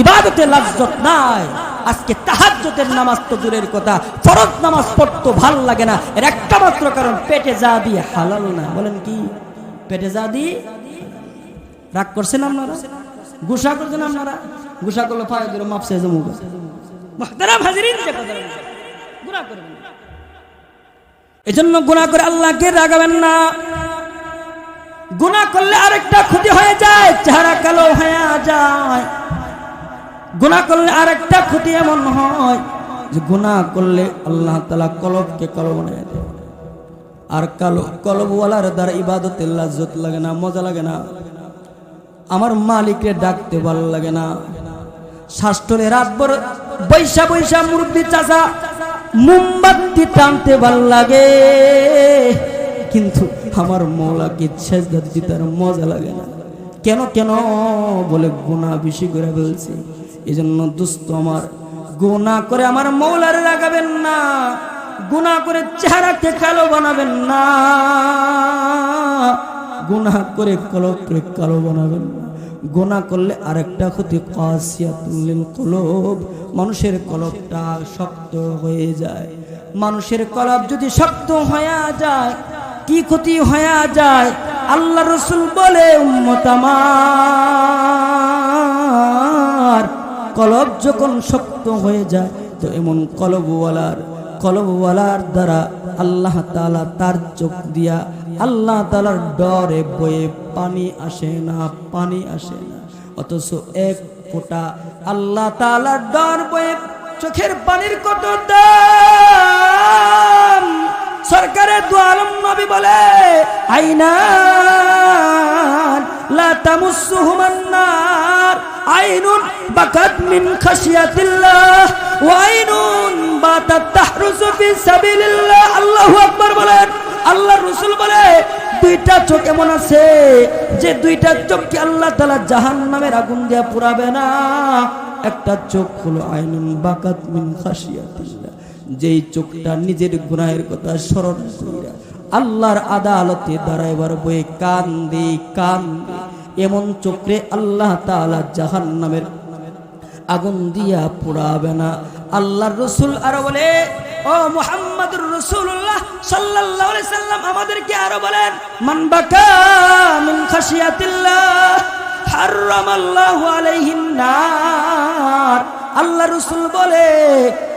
ইবাদতে লাজ্জত নাই। আজকে তাহাজ্জুদের নামাজ তো দূরের কথা, ফরজ নামাজ পড়তে ভাল লাগে না। এর একটা মাত্র কারণ, পেটে যা দিয়ে হালাল না। বলেন কি? পেটে যা দিয়ে। রাগ করছেন আপনারা? গুসা করছেন আপনারা? গুসা করলে ফায় ধরে মাপসে জমুক। মুহতারাম হাজিরিন, গুনাহ করবেন না। এজন্য গুনাহ করে আল্লাহকে রাগাবেন না। গুনাহ করলে আরেকটা ক্ষতি হয়ে যায়, চেহারা কালো হয়ে যায়। গুনাহ করলে আরেকটা ক্ষতি এমন হয় যে গুনাহ করলে আল্লাহ তাআলা কলবকে কালো বানায় দেয়। আর কালো কলবওয়ালার দ্বারা ইবাদতের লাজ্জত লাগে না, মজা লাগে না। আমার মালিককে ডাকতে ভালো লাগে না। শাস্ত্রে রাতভর বৈশা বৈশা মুরব্বি চাচা মোমবাতি টানতে ভালো লাগে, কিন্তু আমার মওলাকে সেজদা দিতে তার মজা লাগে না। কেন কেন বলে গুনাহ বেশি করে ফেলছি। এই জন্য দোস্ত আমার, গুনাহ করে আমার মওলার রাগাবেন না, গুনাহ করে চেহারাকে কালো বানাবেন না, গুনাহ করে কলবকে কালো বানাবেন না। গুনাহ করলে আরেকটা ক্ষতি, কাসিয়াতুল লিল কুলুব, মানুষের কলবটা শক্ত হয়ে যায়। মানুষের কলব যদি শক্ত হয়ে যায়, কি ক্ষতি হয়ে যায়? আল্লাহ রাসূল বলে উম্মত আমার কলব যখন শক্ত হয়ে যায় তো এমন কলবওয়ালার দ্বারা আল্লাহ তাআলা তার চোখ দিয়া আল্লাহ তাআলার ডরে বয়ে পানি আসে না অথচ এক ফোঁটা আল্লাহ তাআলার ডর বয়ে চোখের পানির কত দাম। সরকারে দু আলম নবী বলে আইনান লা তামুসসুহুমান নার, আইনুন বাকাত মিন খাশিয়াতিল্লাহ ওয়া আইনুন বাতাত তাহরুসু ফি সাবিলিল্লাহ। আল্লাহু আকবার বলেন। আল্লাহর রাসূল বলে দুইটা চোখ এমন আছে যে দুইটা চোখকে আল্লাহ তাআলা জাহান্নামের আগুন দিয়ে পুড়াবে না। একটা চোখ হলো আইনুন বাকাত মিন খাশিয়াতিল্লাহ, যেই চোখটা নিজের গুনাহের কথা স্মরণ কইরা আল্লাহর আদালতে দাঁড়াইবার বয়ে কান্দে এমন চোখে আল্লাহ তাআলা জাহান্নামের আগুন দিয়া পোড়াবে না। আল্লাহর রাসূল আরো বলে ও মুহাম্মদুর রাসূলুল্লাহ সাল্লাল্লাহু আলাইহি সাল্লাম আমাদেরকে আরো বলেন মান বাকা মিন খাশিয়াতিল্লাহ হারামাল্লাহু আলাইহিন নার। আল্লাহ রাসূল বলে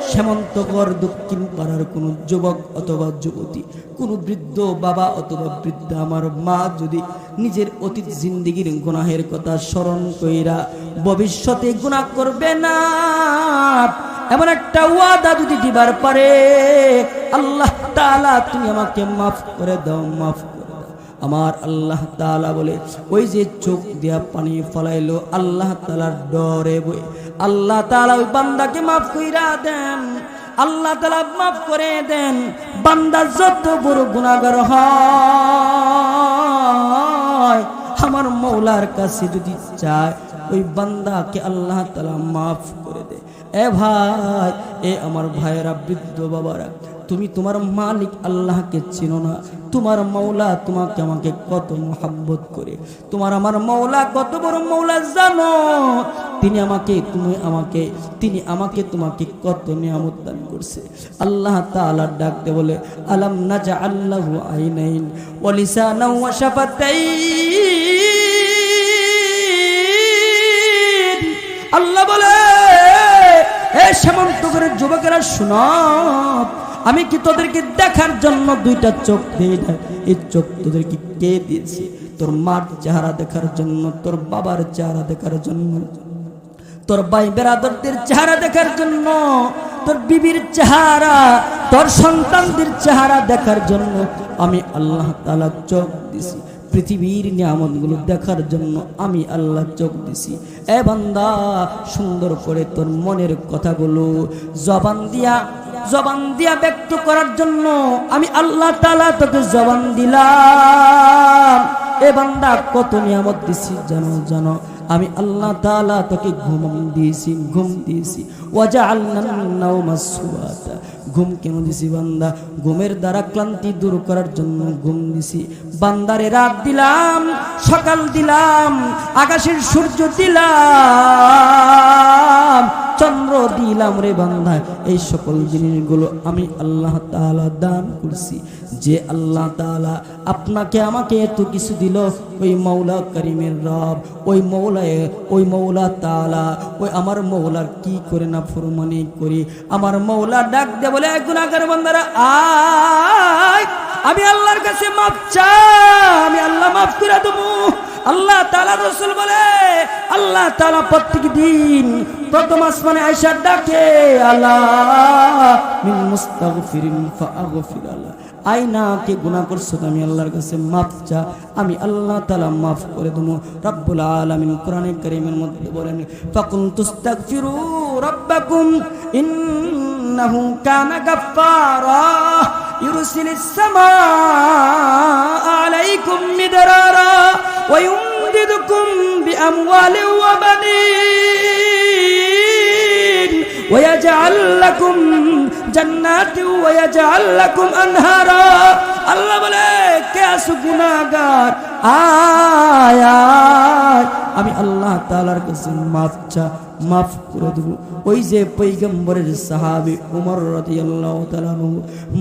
সীমান্তকর দক্ষিণ পাড়ার কোন যুবক অথবা যুবতী, কোন বৃদ্ধ বাবা অথবা বৃদ্ধা আমার মা যদি নিজের অতীত জিন্দেগীর গুনাহের কথা স্মরণ কইরা ভবিষ্যতে গুনাহ করবে না এমন একটা ওয়াদা যদি দিবার পারে, আল্লাহ তাআলা তুমি আমাকে মাফ করে দাও, মাফ করে দাও। আমার আল্লাহ তাআলা বলে ওই যে চোখ দিয়া পানি ফলাইলো আল্লাহ তাআলার ডরে বই আল্লাহ তাআলা ওই বান্দাকে মাফ কইরা দেন, আল্লাহ তাআলা মাফ করে দেন। বান্দা যত বড় গুনাহগার হয় আমার মওলার কাছে যদি চায় ওই বান্দাকে আল্লাহ তাআলা মাফ করে দেয়। এ ভাই, এ আমার ভাইয়েরা, বৃদ্ধ বাবারা, তুমি তোমার মালিক আল্লাহকে চিনো না। তোমার মওলা তোমাকে আমাকে কত মোহাব্বত করে, তোমার আমার মওলা কত বড় মওলা জানো? তিনি আমাকে তোমাকে কত নিয়ামত দান করছে। আল্লাহ তাআলা ডাকতে বলে আলাম নাজআল লাহু আইনাইন ওয়া লিসানান ওয়া শাফাতাইন। আল্লাহ বলে এ সীমান্তকরের যুবকেরা শুনো, আমি কি তোদেরকে দেখার জন্য দুইটা চোখ দিয়ে দেয়? এই চোখ তোদেরকে কে দিয়েছে? তোর মার চেহারা দেখার জন্য, তোর বাবার চেহারা দেখার জন্য, তোর ভাই বেরাদরদের চেহারা দেখার জন্য, তোর বিবির চেহারা, তোর সন্তানদের চেহারা দেখার জন্য আমি আল্লাহ তাআলা চোখ দিছি। পৃথিবীর নিয়ামতগুলো দেখার জন্য আমি আল্লাহ চোখ দিছি। এ বান্দা, সুন্দর করে তোর মনের কথাগুলো জবান দিয়া ব্যক্ত করার জন্য আমি আল্লাহ তাআলা তোকে জবান দিলাম। এ বান্দা, কত নিয়ামত দিছি জানো? আমি আল্লাহ তাআলা তোকে ঘুম দিয়েছি। ওয়াজআলনান নাওমা সুবাতা। ঘুম কেন দিছি বান্দা? ঘুমের দ্বারা ক্লান্তি দূর করার জন্য ঘুম দিছি। বান্দারে রাত দিলাম, সকাল দিলাম, আকাশের সূর্য দিলাম, চন্দ্র দিলাম রে বান্দা। এই সকল জিনিসগুলো আমি আল্লাহ তাআলা দান করছি। যে আল্লাহ তাআলা আপনাকে আমাকে এত কিছু দিল, ওই মওলা করিমের রব, ওই মওলা তাআলা, ওই আমার মওলার কি করে না ফরমানি করি? আমার মওলা ডাক দে বলে গুনাহগার বান্দারা আয়, আমি আল্লাহর কাছে মাফ চা, আমি আল্লাহ মাফ করে দেবো। আল্লাহ তাআলা রাসূল বলে আল্লাহ তাআলা প্রত্যেক দিন প্রথম আসমানে আয়েশা ডাকে আলা মিন মুস্তাগফিরিন ফাআগফির আলা। আয়না কে গুনাহ করছো, আমি আল্লাহর কাছে মাফ চা, আমি আল্লাহ তাআলা মাফ করে দেবো। রব্বুল আলামিন কোরআনে কারীমের মধ্যে বলেন ফাকুল তুস্তাগফিরু রাব্বাকুম ইন্নাহু কানা গাফফারা ইরসিলিস সামাআ আলাইকুম মিদরারা ওয়া ইউমদিদুকুম বিআমওয়ালিন ওয়া বানিন ওয়া ইয়াজআল লাকুম জান্নাতি ওয়া ইয়াজআল লাকুম আনহারা। আল্লাহ বলে কে আসু গুনাহগার, আয় আমি আল্লাহ তাআলার কাছে মাফ করে দেব। ওই যে পয়গম্বরের সাহাবী ওমর রাদিয়াল্লাহু তাআলা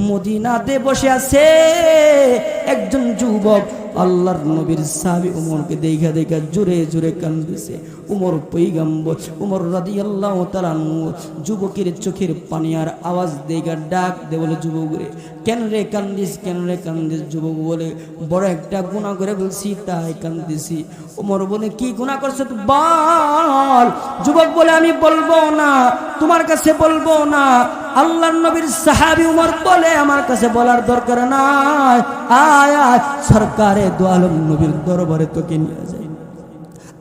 মদিনাতে বসে আছে, একজন যুবক আল্লাহর নবীর সাহাবী ওমরকে দেখা দেখা জোরে জোরে কান্দিছে। ওমর পয়গম্বর ওমর রাদিয়াল্লাহু তাআলা যুবকের চোখের পানি আর আওয়াজ দেখা ডাক দে বলে, যুবক রে কেন রে কান্দিস, কেন রে কান্দিস? যুবক বলে, বড় একটা গুনাহ করে বলছি তাই কান্দিছি। ওমর বলে, কি গুনাহ করছো বল? যুবক বলে, আমি বলবো না, তোমার কাছে বলবো না। আল্লাহর নবীর সাহাবী ওমর বলে, আমার কাছে বলার দরকার নাই, আয় আয় সরকারে দো আলম নবীর দরবারে তোকে নিয়ে যাই।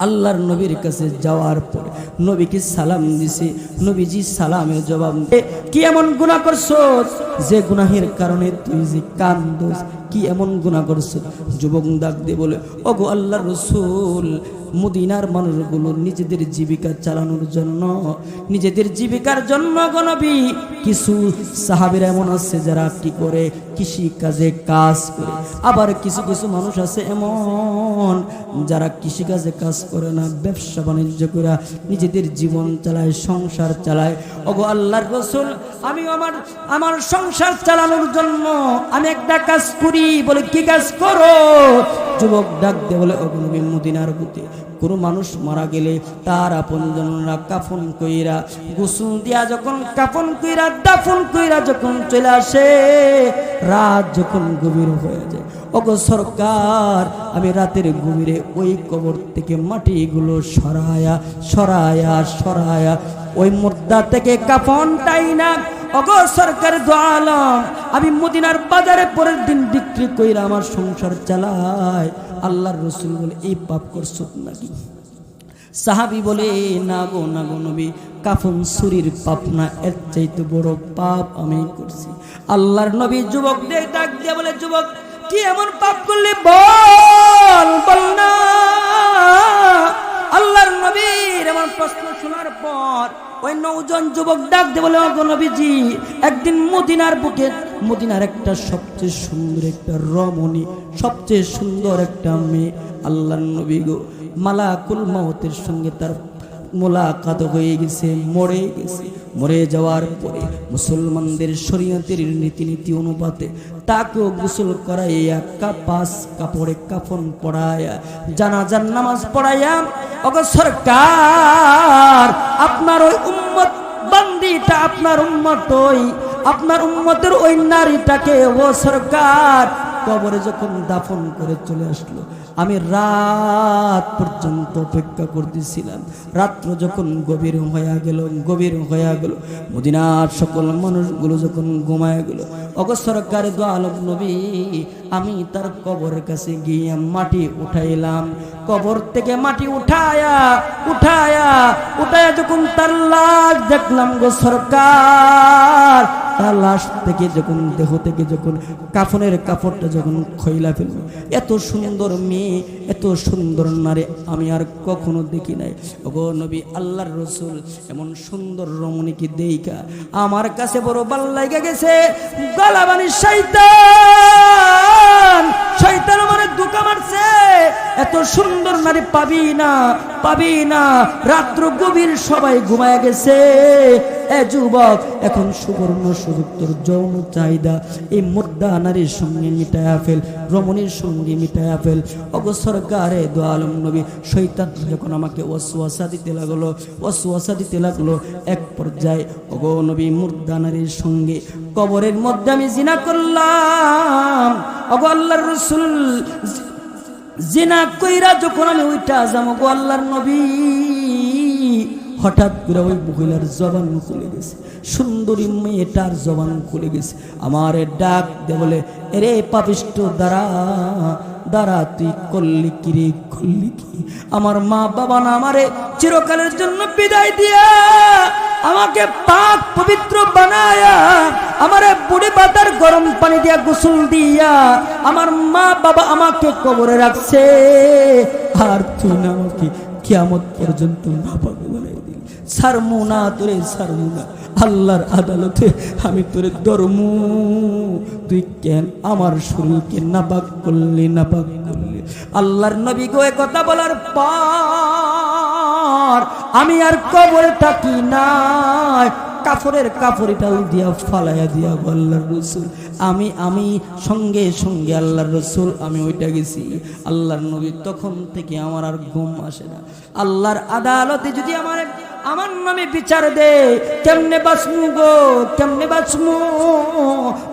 আল্লাহর নবীর কাছে যাওয়ার পরে নবীকে সালাম দিছে। নবীজি সালামের জবাব কি এমন গুনাহ করছো যে গুনাহের কারণে তুই যে কান্দোস? কি এমন গুনাহ করছো? যুবক ডাক দিয়ে বলে, ওগো আল্লাহর রাসূল, মদিনার মানুষগুলো নিজেদের জীবিকা চালানোর জন্য, নিজেদের জীবিকার জন্য গো নবী, কিছু সাহাবীরা এমন আছে যারা কি করে, কৃষি কাজে কাজ করে। আবার কিছু কিছু মানুষ আছে এমন যারা কৃষি কাজে কাজ করে না, ব্যবসা বাণিজ্য করে নিজেদের জীবন চালায়, সংসার চালায়। ওগো আল্লাহর রাসূল, আমি আমার সংসার চালানোর জন্য আমি একটা কাজ করি। বলে, কি কাজ করো? যুবক ডাক দিয়ে বলে, ওগো নবী, মদিনার বুকে কোনো মানুষ মারা গেলে তার আপনজনরা কাফন কইরা গোসল দিয়া যখন কাফন কইরা দাফন কইরা যখন চলে আসে, রাত যখন গভীর হয়ে যায়, ওগো সরকার, আমি রাতের গভীরে ওই কবর থেকে মাটিগুলো সরায়া সরায়া সরায়া ওই মুর্দা থেকে কাফনটাই না, ওগো সরকার দো আলম, আমি মদিনার বাজারে পরের দিন বিক্রি কইরা আমার সংসার চালাই। আল্লাহর রাসূল বলে, এই পাপ করছো নাকি? সাহাবী বলে, না গো না গো নবী, কাফন চুরির পাপ না, এর চাইতে বড় পাপ আমি করছি। আল্লাহর নবী যুবকদের ডাক দিয়ে বলে, যুবক, কি এমন পাপ করলে বল না। আল্লাহর নবীর এমন প্রশ্ন শোনার পর ওই নওজোয়ান যুবক ডাক দিয়ে বলে, ওগো নবীজি, একদিন মদিনার বুকে, মদিনার একটা সবচেয়ে সুন্দর একটা রমণী, সবচেয়ে সুন্দর একটা মেয়ে, আল্লাহর নবী গো, মালাকুল মউতের সঙ্গে তার মোলাকাত হয়ে গেছে, মরে গেছে। মরে যাওয়ার পরে মুসলমানদের শরীয়তের নীতি অনুপাতে তাকেও গোসল করাইয়া পাঁচ কাপড়ে কাফন পড়াইয়া জানাজার নামাজ পড়াইয়া, ওগো সরকার, আপনার ওই উম্মত বান্দিটা, আপনার উম্মতের ওই নারীটাকে ও সরকার কবরে যখন দাফন করে চলে আসলো, আমি রাত পর্যন্ত অপেক্ষা করতেছিলাম। রাত্র যখন গভীর হয়ে গেল, মদিনার সকল মানুষগুলো যখন ঘুমায় গেল, ওগো সরকার দো আলম নবী, আমি তার কবরের কাছে গিয়ে মাটি উঠাইলাম। কবর থেকে মাটি উঠায়া যখন তার লাশ দেখলাম গো সরকার, তার লাশ থেকে যখন দেহ থেকে যখন কাফনের কাপড়টা যখন খইলা ফেলল, এত সুন্দর মেয়ে, এত সুন্দর নারী আমি আর কখনো দেখি নাই। ওগো নবী, আল্লাহর রাসূল, এমন সুন্দর রমণীকে দেইখা আমার কাছে বড় ভাল লাগা গেছে। গলাবানি শয়তান মানে ধোঁকা মারছে, এত সুন্দর নারী পাবি না। রাত্র গভীর, সবাই ঘুমায় গেছে। এ যুবক, এখন সুবর্ণ সুযোগ, তোর যৌন চাহিদা এই মুর্দা নারীর সঙ্গে মিটায়া ফেল, রমণীর সঙ্গে মিটায়া ফেল। ওগো সরকারে দো আলম নবী, শয়তান যখন আমাকে ওয়াসওয়াসা দিতে লাগলো, এক পর্যায়ে ওগো নবী, মুর্দা নারীর সঙ্গে কবরের মধ্যে আমি জিনা করলাম। ওগো আল্লাহর রাসূল, জিনা কইরা যখন আমি উঠা যাবো গো আল্লাহর নবী, হঠাৎ করে ওই মহিলার জবান খুলে গেছে, সুন্দরী মেয়েটার জবান খুলে গেছে। আমার ডাক দে বলে, এরে পাপিষ্ট, দাঁড়া, তুই করলি কি রে, করলি কি? আমার মা বাবা না আমারে চিরকালের জন্য বিদায় দিয়া আমাকে পাক পবিত্র বানায়া, আমারে বুড়ি পাতার গরম পানি দিয়া গোসল দিয়া আমার মা বাবা আমাকে কবরে রাখছে, আর তুই না আমাকে কিয়ামত পর্যন্ত নাপাক বানাই দিলি। ছাড়মু না তোরে, ছাড়মু না। আল্লাহর আদালতে আমি তোরে ধরমু, তুই কেন আমার শরীরকে নাপাক করলি? আল্লাহর নবী গো এ কথা বলার পর আমি আর কবরে থাকি না, কাফরের কাফরিটাও দিয়া ফালাইয়া দিয়া আল্লাহর রসুল আমি সঙ্গে সঙ্গে আল্লাহর রসুল আমি ওইটা গেছি। আল্লাহর নবী তখন থেকে আমার আর ঘুম আসে না। আল্লাহর আদালতে যদি আমার নামে বিচার দে, কেমনে বাঁচমু গো, কেমনে বাঁচমু?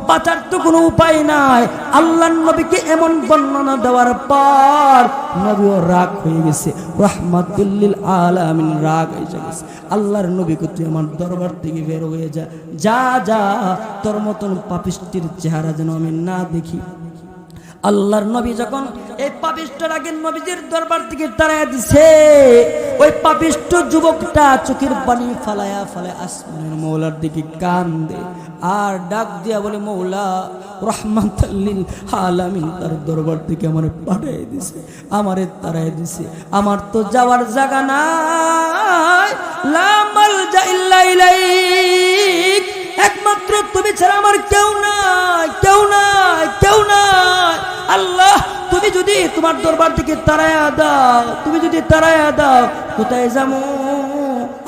বাঁচার তো কোনো উপায় নাই। আল্লাহর নবীকে এমন বর্ণনা দেওয়ার পর নবীও রাগ হয়ে গেছে, রাহমাতুল লিল আলামিন রাগ এসে গেছে। আল্লাহর নবীকে তুই আমার দরবার থেকে বের হয়ে যা, যা যা, তোর মতন পাপিষ্টির চেহারা যেন আমি না দেখি। আল্লাহর নবী যখন এই পাপিষ্ঠটাকে নবীজির দরবার থেকে তাড়াইয়া দিছে, ওই পাপিষ্ঠ যুবকটা চোখের পানি ফালায়া ফালায় আসমানের মৌলার দিকে কান্দে আর ডাক দিয়া বলে, মৌলা রাহমাতুল লিল আলামিন তার দরবার থেকে আমারে পাঠিয়ে দিছে, আমারে তাড়াইয়া দিছে, আমার তো যাওয়ার জায়গা নাই, লা মালজা ইল্লা ইলাইক, একমাত্র তুমি ছাড়া আমার কেউ নাই, কেউ নাই, কেউ নাই। আল্লাহ তুমি যদি তোমার দরবার থেকে তাড়াইয়া দাও, তুমি যদি তাড়াইয়া দাও, কোথায় যাবো?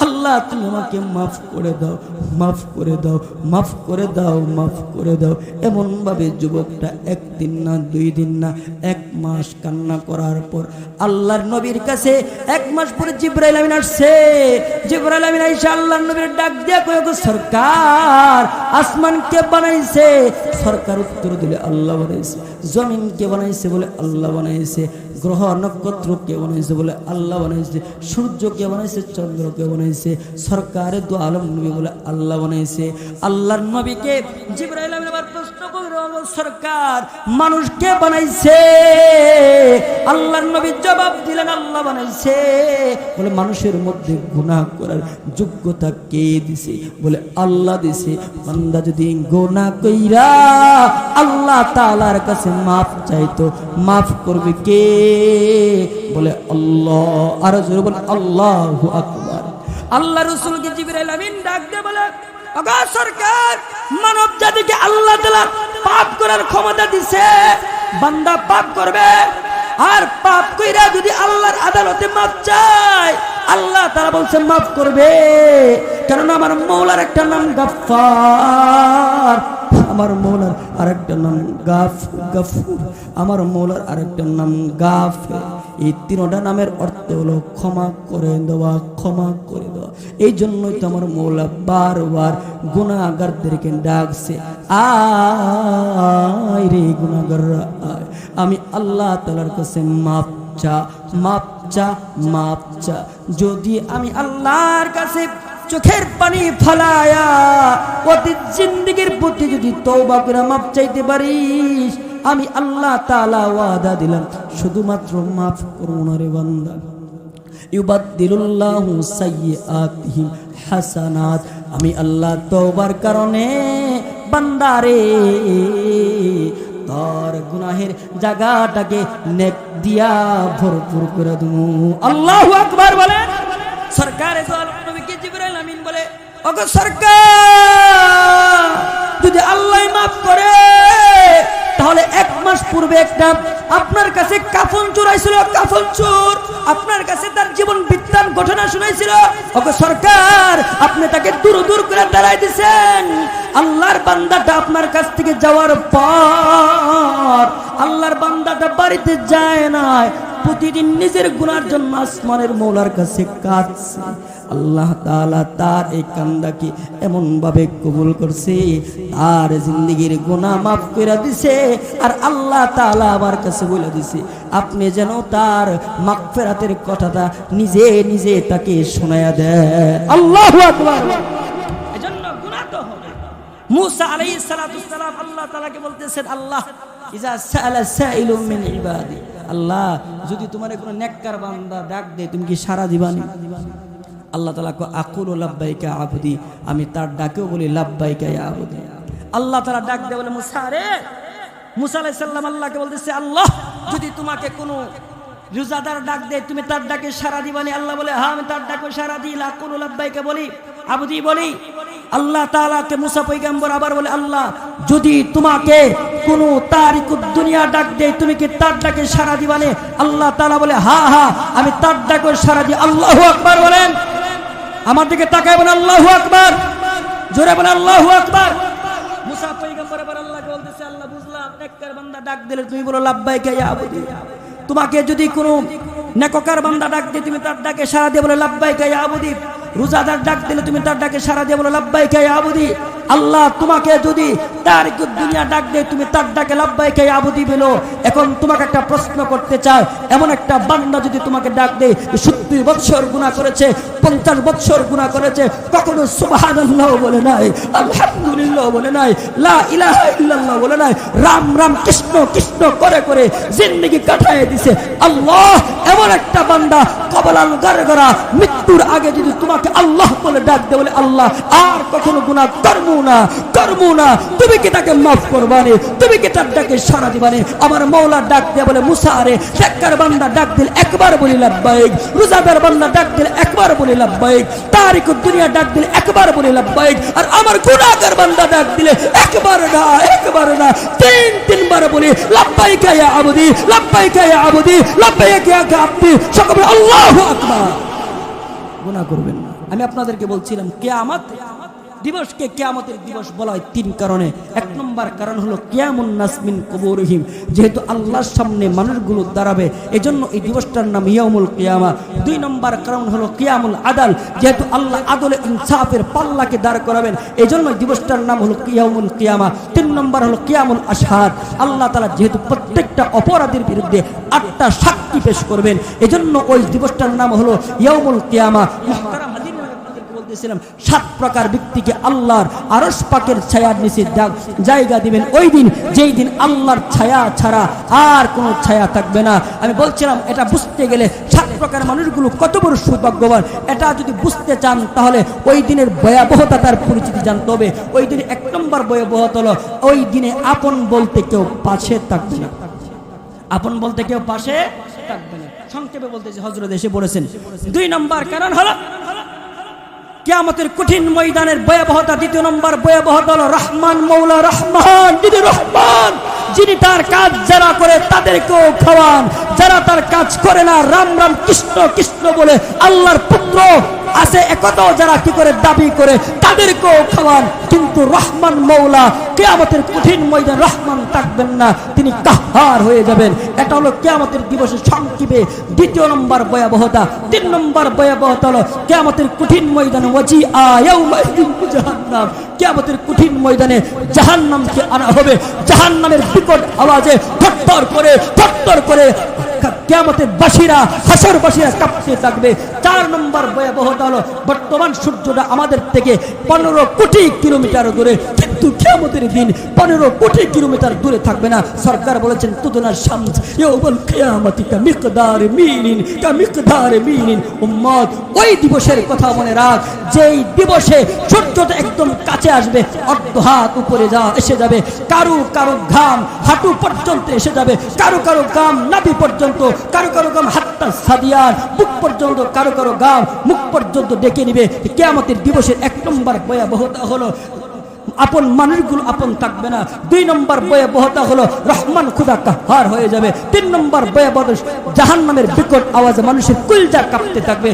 আল্লাহ তুমি আমাকে মাফ করে দাও, মাফ করে দাও, মাফ করে দাও, মাফ করে দাও। এমন ভাবে যুবকটা একদিন না, 2 দিন না, 1 মাস কান্না করার পর আল্লাহর নবীর কাছে 1 মাস পরে জিবরাইল আমিন আসছে। জিবরাইল আমিন আইসা আল্লাহর নবীর ডাক দিয়া কয়, গো সরকার, আসমান কে বানাইছে? সরকার উত্তর দিলে, আল্লাহ বানাইছে। জমিন কে বানাইছে? বলে আল্লাহ বানাইছে। গ্রহ নক্ষত্র কে বানাইছে? বলে আল্লাহ বানাইছে। সূর্য কে বানাইছে? চন্দ্র কে বানাইছে? সরকারে দু আলম নবী বলে আল্লাহ বানাইছে। আল্লাহর নবীকে জিবরাইল আমিন আবার প্রশ্ন করে, সরকার মানুষ কে বানাইছে? আল্লাহর নবী জবাব দিলেন, আল্লাহ বানাইছে। বলে মানুষের মধ্যে গুনাহ করার যোগ্যতা কে দিছে? বলে আল্লাহ দিছে। বান্দা যদি গুনাহ কইরা আল্লাহ তাআলার কাছে মাফ চাইতো, মাফ করবে কে? বলে আল্লাহ। আর জোরে বলে আল্লাহু আকবার। আল্লাহ রাসূলকে জিবরাইল আমিন ডাক দিয়ে বলে, ওগো সরকার, মানব জাতিকে আল্লাহ তাআলা পাপ করার ক্ষমতা দিছে। বান্দা পাপ করবে, আর পাপ কইরা যদি আল্লাহর আদালতে মাফ চায়, আল্লাহ তাআলা বলছে মাফ করবে। কারণ আমার মওলার একটা নাম গাফফার, আমার মওলার আরেকটা নাম গাফুর, আমার মওলার আরেকটা নাম গাফের। এই 3টা নামের অর্থ হলো ক্ষমা করে দেওয়া, ক্ষমা করে দেওয়া। এই জন্যই তো আমার মওলা বারবার গুনাহগারদেরকে ডাকছে, আয় রে গুনাহগাররা আয়, আমি আল্লাহ তাআলার কাছে মাফ চা, মাফ চা, মাফ চা। যদি আমি আল্লাহর কাছে চোখের পানি ফালায়া অতীত জিন্দেগীর প্রতি যদি তওবা করে মাফ চাইতে পারিস, আমি আল্লাহ তাআলা ওয়াদা দিলাম শুধুমাত্র মাফ করব না রে বান্দা। ইউবাদদিলুল্লাহু সাইয়্যাতিহিম হাসানাত, আমি আল্লাহ তওবার কারণে বান্দারে তোর গুনাহের জায়গাটাকে নেক দিয়া ভরপুর করে দেবো। আল্লাহু আকবার বলেন। সরকারে নবীকে জিবরাইল আমিন বলে, ওগো সরকার, যদি আল্লাহ মাফ করে তাহলে 1 মাস পূর্বে একটা আপনার কাছে কাফন চোর আইছিল, কাফন চোর আপনার কাছে তার জীবন বৃত্তান্ত ঘটনা শুনাইছিল। ওগো সরকার, আপনি তাকে দূর দূর করে দাঁড়াই দিয়েছেন। আল্লাহর বান্দাটা আপনার কাছ থেকে যাওয়ার পর আল্লাহর বান্দাটা বাড়িতে যায় না, প্রতিদিন নিজের গুনার জন্য আসমানের মওলার কাছে কাঁদছে। আল্লাহ তাআলা তার এই কান্দাকে এমন ভাবে কবুল করছে, তার জিন্দেগীর গুনাহ মাফ করে দিছে। আর আল্লাহ তাআলা আমার কাছে বলে দিছে, আপনি যেন তার মাগফিরাতের কথাটা নিজে নিজে তাকে শোনায়া দেন। আল্লাহু আকবার। এজন্য গুনাহ তো হবে। মুসা আলাইহিস সালাতু সালাম আল্লাহ তাআলাকে বলতেছেন, আল্লাহ ইজা সাআলা সাইলুম মিন ইবাদি, আল্লাহ যদি তোমার কোনো নেককার বান্দা ডাক দেয় তুমি কি সাড়া দিবানি? আল্লাহ তাআলা কো আকুলু লাব্বাইকা আবদি, আমি তার ডাকেও বলি লাব্বাইকা ইয়া আবদি। আল্লাহ তাআলা ডাক দেয় বলে, মুসা রে, মুসা আলাইহিস সালাম আল্লাহকে বলতেছে, আল্লাহ যদি তোমাকে কোনো রোজাদার ডাক দেয় তুমি তার ডাকে সাড়া দিবানি? আল্লাহ বলে, হ্যাঁ আমি তার ডাকে সাড়া দিই, আকুলু লাব্বাইকা বলি, আবদি বলি। আল্লাহ তাআলাকে মুসা পয়গম্বর আবার বলে, আল্লাহ যদি তোমাকে কোন তারিকুদ দুনিয়া ডাক দেয় তুমি কি তার ডাকে সাড়া দিবানে? আল্লাহ তাআলা বলে, হ্যাঁ হ্যাঁ আমি তার ডাকে সাড়া দিই। আল্লাহু আকবার বলেন, আমার দিকে তাকায় বলেন আল্লাহু আকবার, জোরে বলেন আল্লাহু আকবার। মুসা পয়গম্বর আবার আল্লাহকে বলতেছে, আল্লাহ বুঝলাম নেককার বান্দা ডাক দিলে তুমি বলো লাব্বাইকা ইয়া আবুদি, তোমাকে যদি কোনো নেককার বান্দা ডাক দিয়ে তুমি তার ডাকে সাড়া দিয়ে বলে লাব্বাইকা ইয়া আবুদি, রোজাদার ডাক দিলে তুমি তার ডাকে সাড়া দিয়ে বলে লাব্বাইকা ইয়া আবুদি। আল্লাহ তোমাকে যদি তারিকুদ দুনিয়া ডাক দেয় তুমি তার ডাকে লাব্বাইকা ইয়া আবুদি বলো। এখন তোমাকে একটা প্রশ্ন করতে চাই, এমন একটা বান্দা যদি তোমাকে ডাক দেয় 70 বছর গুনাহ করেছে, 50 বছর গুনাহ করেছে, কখনো সুবহানাল্লাহ বলে নাই, আলহামদুলিল্লাহ বলে নাই, লা ইলাহা ইল্লাল্লাহ বলে নাই, রাম রাম কৃষ্ণ কৃষ্ণ করে করে জিন্দেগি কাটায় দিছে, আল্লাহ এমন একটা বান্দা কবলাল গারগারা মৃত্যুর আগে যদি তোমাকে আল্লাহ বলে ডাক দেয় বলে আল্লাহ আর কখনো গুনাহ করবো না, তুমি কি তাকে মাফ করবানে? তুমি কি তার ডাকে সাড়া দিবানে? আমার মওলা ডাক দিয়ে বলে, মুসা রে নেককার বান্দা ডাক দিল একবার বলি লাব্বাইক, রোজাদার বান্দা ডাক দিল একবার বলি লাব্বাইক, তারিকুদ দুনিয়া ডাক দিল একবার বলি লাব্বাইক, আর আমার গুনাহগার বান্দা ডাক দিলে একবার না 3-3 বার বলি লাব্বাইকা ইয়া আবদি, লাব্বাইকা ইয়া আবদি, লাব্বাইকা ইয়া আবদি, সকলে আল্লাহু আকবার। গুনাহ করবেন না। আমি আপনাদেরকে বলছিলাম কিয়ামত দিবসকে কিয়ামতের দিবস বলা হয় 3 কারণে। 1 নম্বর কারণ হলো কিয়ামুন নাস মিন কুবুরিহিম, যেহেতু আল্লাহর সামনে মানুষগুলো দাঁড়াবে এজন্য এই দিবসটার নাম ইয়াউমুল কিয়ামা। 2 নম্বর কারণ হলো কিয়ামুল আদাল, যেহেতু আল্লাহ আদলে ইনসাফের পাল্লাকে দাঁড় করাবেন এজন্য এই দিবসটার নাম হলো ইয়াউমুল কিয়ামা। 3 নম্বর হলো কিয়ামুল আশহাদ, আল্লাহ তাআলা যেহেতু প্রত্যেকটা অপরাধীর বিরুদ্ধে 8টা সাক্ষী পেশ করবেন এজন্য ওই দিবসটার নাম হলো ইয়াউমুল কিয়ামা। মুহতারাম হাজির, 7 প্রকার ব্যক্তিকে আল্লাহর আরশ পাকের ছায়ার নিচে জায়গা দিবেন ওই দিন, যেই দিন আল্লাহর ছায়া ছাড়া আর কোনো ছায়া থাকবে না। আমি বলছিলাম এটা বুঝতে গেলে 7 প্রকার মানুষগুলো কত বড় সৌভাগ্যবান এটা যদি বুঝতে চান তাহলে ওই দিনের ভয়াবহতা তার পরিচিতি জানতে হবে। ওই দিনে 1 নম্বর ভয়াবহতা হলো ওই দিনে আপন বলতে কেউ পাশে থাকবে না, আপন বলতে কেউ পাশে থাকবে না। সংক্ষেপে বলতেছি, হযরত এসে বলেছেন 2 নম্বর কারণ হলো কিয়ামতের কঠিন ময়দানের ভয়াবহতা। 2 নম্বর ভয়াবহতা হলো রহমান, মওলা রহমান, যিনি রহমান, যিনি তার কাজ যারা করে তাদেরকেও খাওয়ান, যারা তার কাজ করে না রাম রাম কৃষ্ণ কৃষ্ণ বলে আল্লাহর পুত্র আছে একথাও যারা কি করে দাবি করে তাদেরকেও খাওয়ান। কিন্তু রহমান মওলা কিয়ামতের কঠিন ময়দানে রহমান থাকবেন না, তিনি কাহ্হার হয়ে যাবেন। এটা হলো কিয়ামতের দিবসে সংক্ষেপে 2 নম্বর ভয়াবহতা। 3 নম্বর ভয়াবহতা হলো কিয়ামতের কঠিন ময়দানে ওয়াজিআ ইয়াউমাইযিন জাহান্নাম, কিয়ামতের কঠিন ময়দানে জাহান্নামকে আনা হবে, জাহান্নামের বিকট আওয়াজে থরথর করে কিয়ামতের বাসীরা হাসরবাসীরা কাঁপতে থাকবে। 4 নম্বর ভয়াবহতা হলো বর্তমান সূর্যটা আমাদের থেকে 15 কোটি কিলোমিটার দূরে, কিন্তু কিয়ামতের দিন 15 কোটি কিলোমিটার দূরে থাকবে না। সরকার বলেছেন তুদনা শামস ইয়াউমাল কিয়ামাতি কামিকদারি মিনিন। উম্মত ওই দিবসের কথা মনে রাখ, যেই দিবসে সূর্যটা একদম কাছে আসবে, অর্ধ হাত উপরে এসে যাবে, কারো ঘাম হাঁটু পর্যন্ত এসে যাবে, কারো ঘাম নাভি পর্যন্ত, কারো ঘাম হাত্তা সাদিয়ার মুখ পর্যন্ত, কারো ঘাম মুখ পর্যন্ত ডেকে নিবে। কিয়ামতের দিবসের 1 নম্বর ভয়াবহতা হলো আপন মানুষগুলো আপন থাকবে না। 2 নম্বর ভয়াবহতা হলো রহমান খুদা কাহ্হার হয়ে যাবে। 3 নম্বর ভয়াবহতা জাহান্নামের বিকট আওয়াজে মানুষের কলিজা কাঁপতে থাকবে।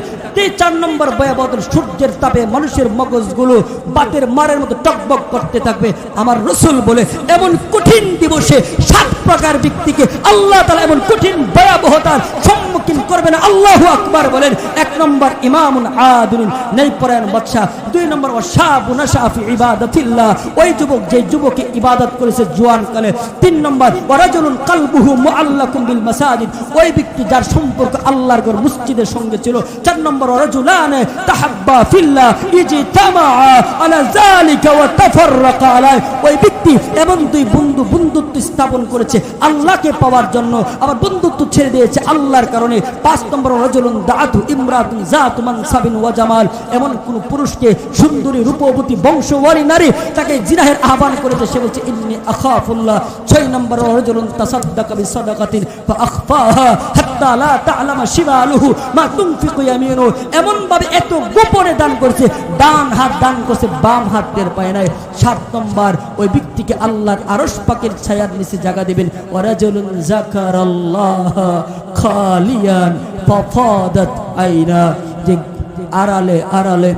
4 নম্বর ভয়াবহতা সূর্যের তাপে মানুষের মগজগুলো বাতের মারের মতো টকবক করতে থাকবে। আমার রাসূল বলে এমন কঠিন দিবসে 7 প্রকার ব্যক্তিকে আল্লাহ তাআলা এমন কঠিন ভয়াবহতার সম্মুখীন করবে না। আল্লাহু আকবার বলেন। 1 নম্বর ইমামুন আদিলুন, ন্যায়পরায়ণ বাদশা। 2 নম্বর ওয়াশাবুন নাশা ফি ইবাদাতিল্লাহ, ওই যুবক যে যুবকে ইবাদত করেছে জোয়ান কালে। 3 নম্বর ওয়ারাজুলুন কালবুহু মুআল্লাকুম বিল মাসাজিদ, ওই ব্যক্তি যার সম্পর্ক আল্লাহর ঘর মসজিদের সঙ্গে ছিল। 4 নম্বর ওয়ারাজুলানে তাহাব্বা ফিল্লাহ ইজতামা আলা যালিকা ওয়া তাফাররাকা আলাইহি, ওই ব্যক্তি এবং 2 বন্ধুত্ব স্থাপন করেছে আল্লাহকে পাওয়ার জন্য, আবার বন্ধুত্ব ছেড়ে দিয়েছে আল্লাহর কারণে। 5 নম্বর রাজুলুন দাআতু ইমরাতুন যাতু মানসাবিন ওয়া জামাল, এমন কোন পুরুষকে সুন্দরী রূপবতী বংশওয়ারী নারী তাকে জিনাহের আহ্বান করেছে, সে বলছে ইন্নী আখাফুল্লাহ। 6 নম্বর রাজুলুন তাসাদ্দাকা বিসাদাকাতিন ফাআখফাহা হাত্তা লা তা'লামা শিমালুহু মা তুনফিকু ইয়ামিনুহু, এমন ভাবে এত গোপনে দান করছে, ডান হাত দান করছে, বাম হাত টের পায় নাই। 7 নম্বর ওই ব্যক্তিকে আল্লাহর আরশ পাকের ছায়ার নিচে জায়গা দিবেন। ওয়ারাজুলুন যাকারাল্লাহ খালিয়ান ফাফাদাত আইনা, যে আড়ালে আড়ালে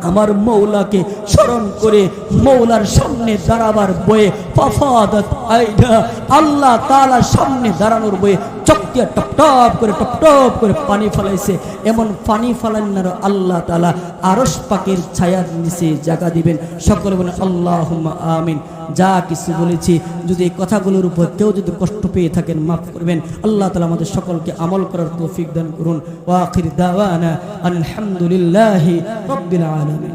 আমার মৌলাকে স্মরণ করে মৌলার সামনে দাঁড়াবার বয়ে ফাফাদাত আইনা, আল্লাহ তাআলার সামনে দাঁড়ানোর বয়ে চোখ দিয়ে টপ টপ করে পানি ফলাইছে। এমন পানি ফলানোর আল্লাহ তাআলা আরশ পাকের ছায়ার নিচে জায়গা দিবেন। সকলে বলেন আল্লাহুম্মা আমিন। যা কিছু বলেছি যদি এই কথাগুলোর উপর কেউ যদি কষ্ট পেয়ে থাকেন মাফ করবেন। আল্লাহ তাআলা আমাদের সকলকে আমল করার তৌফিক দান করুন। ওয়া আখির দাওয়ানা আলহামদুলিল্লাহি রাব্বিল আলামিন।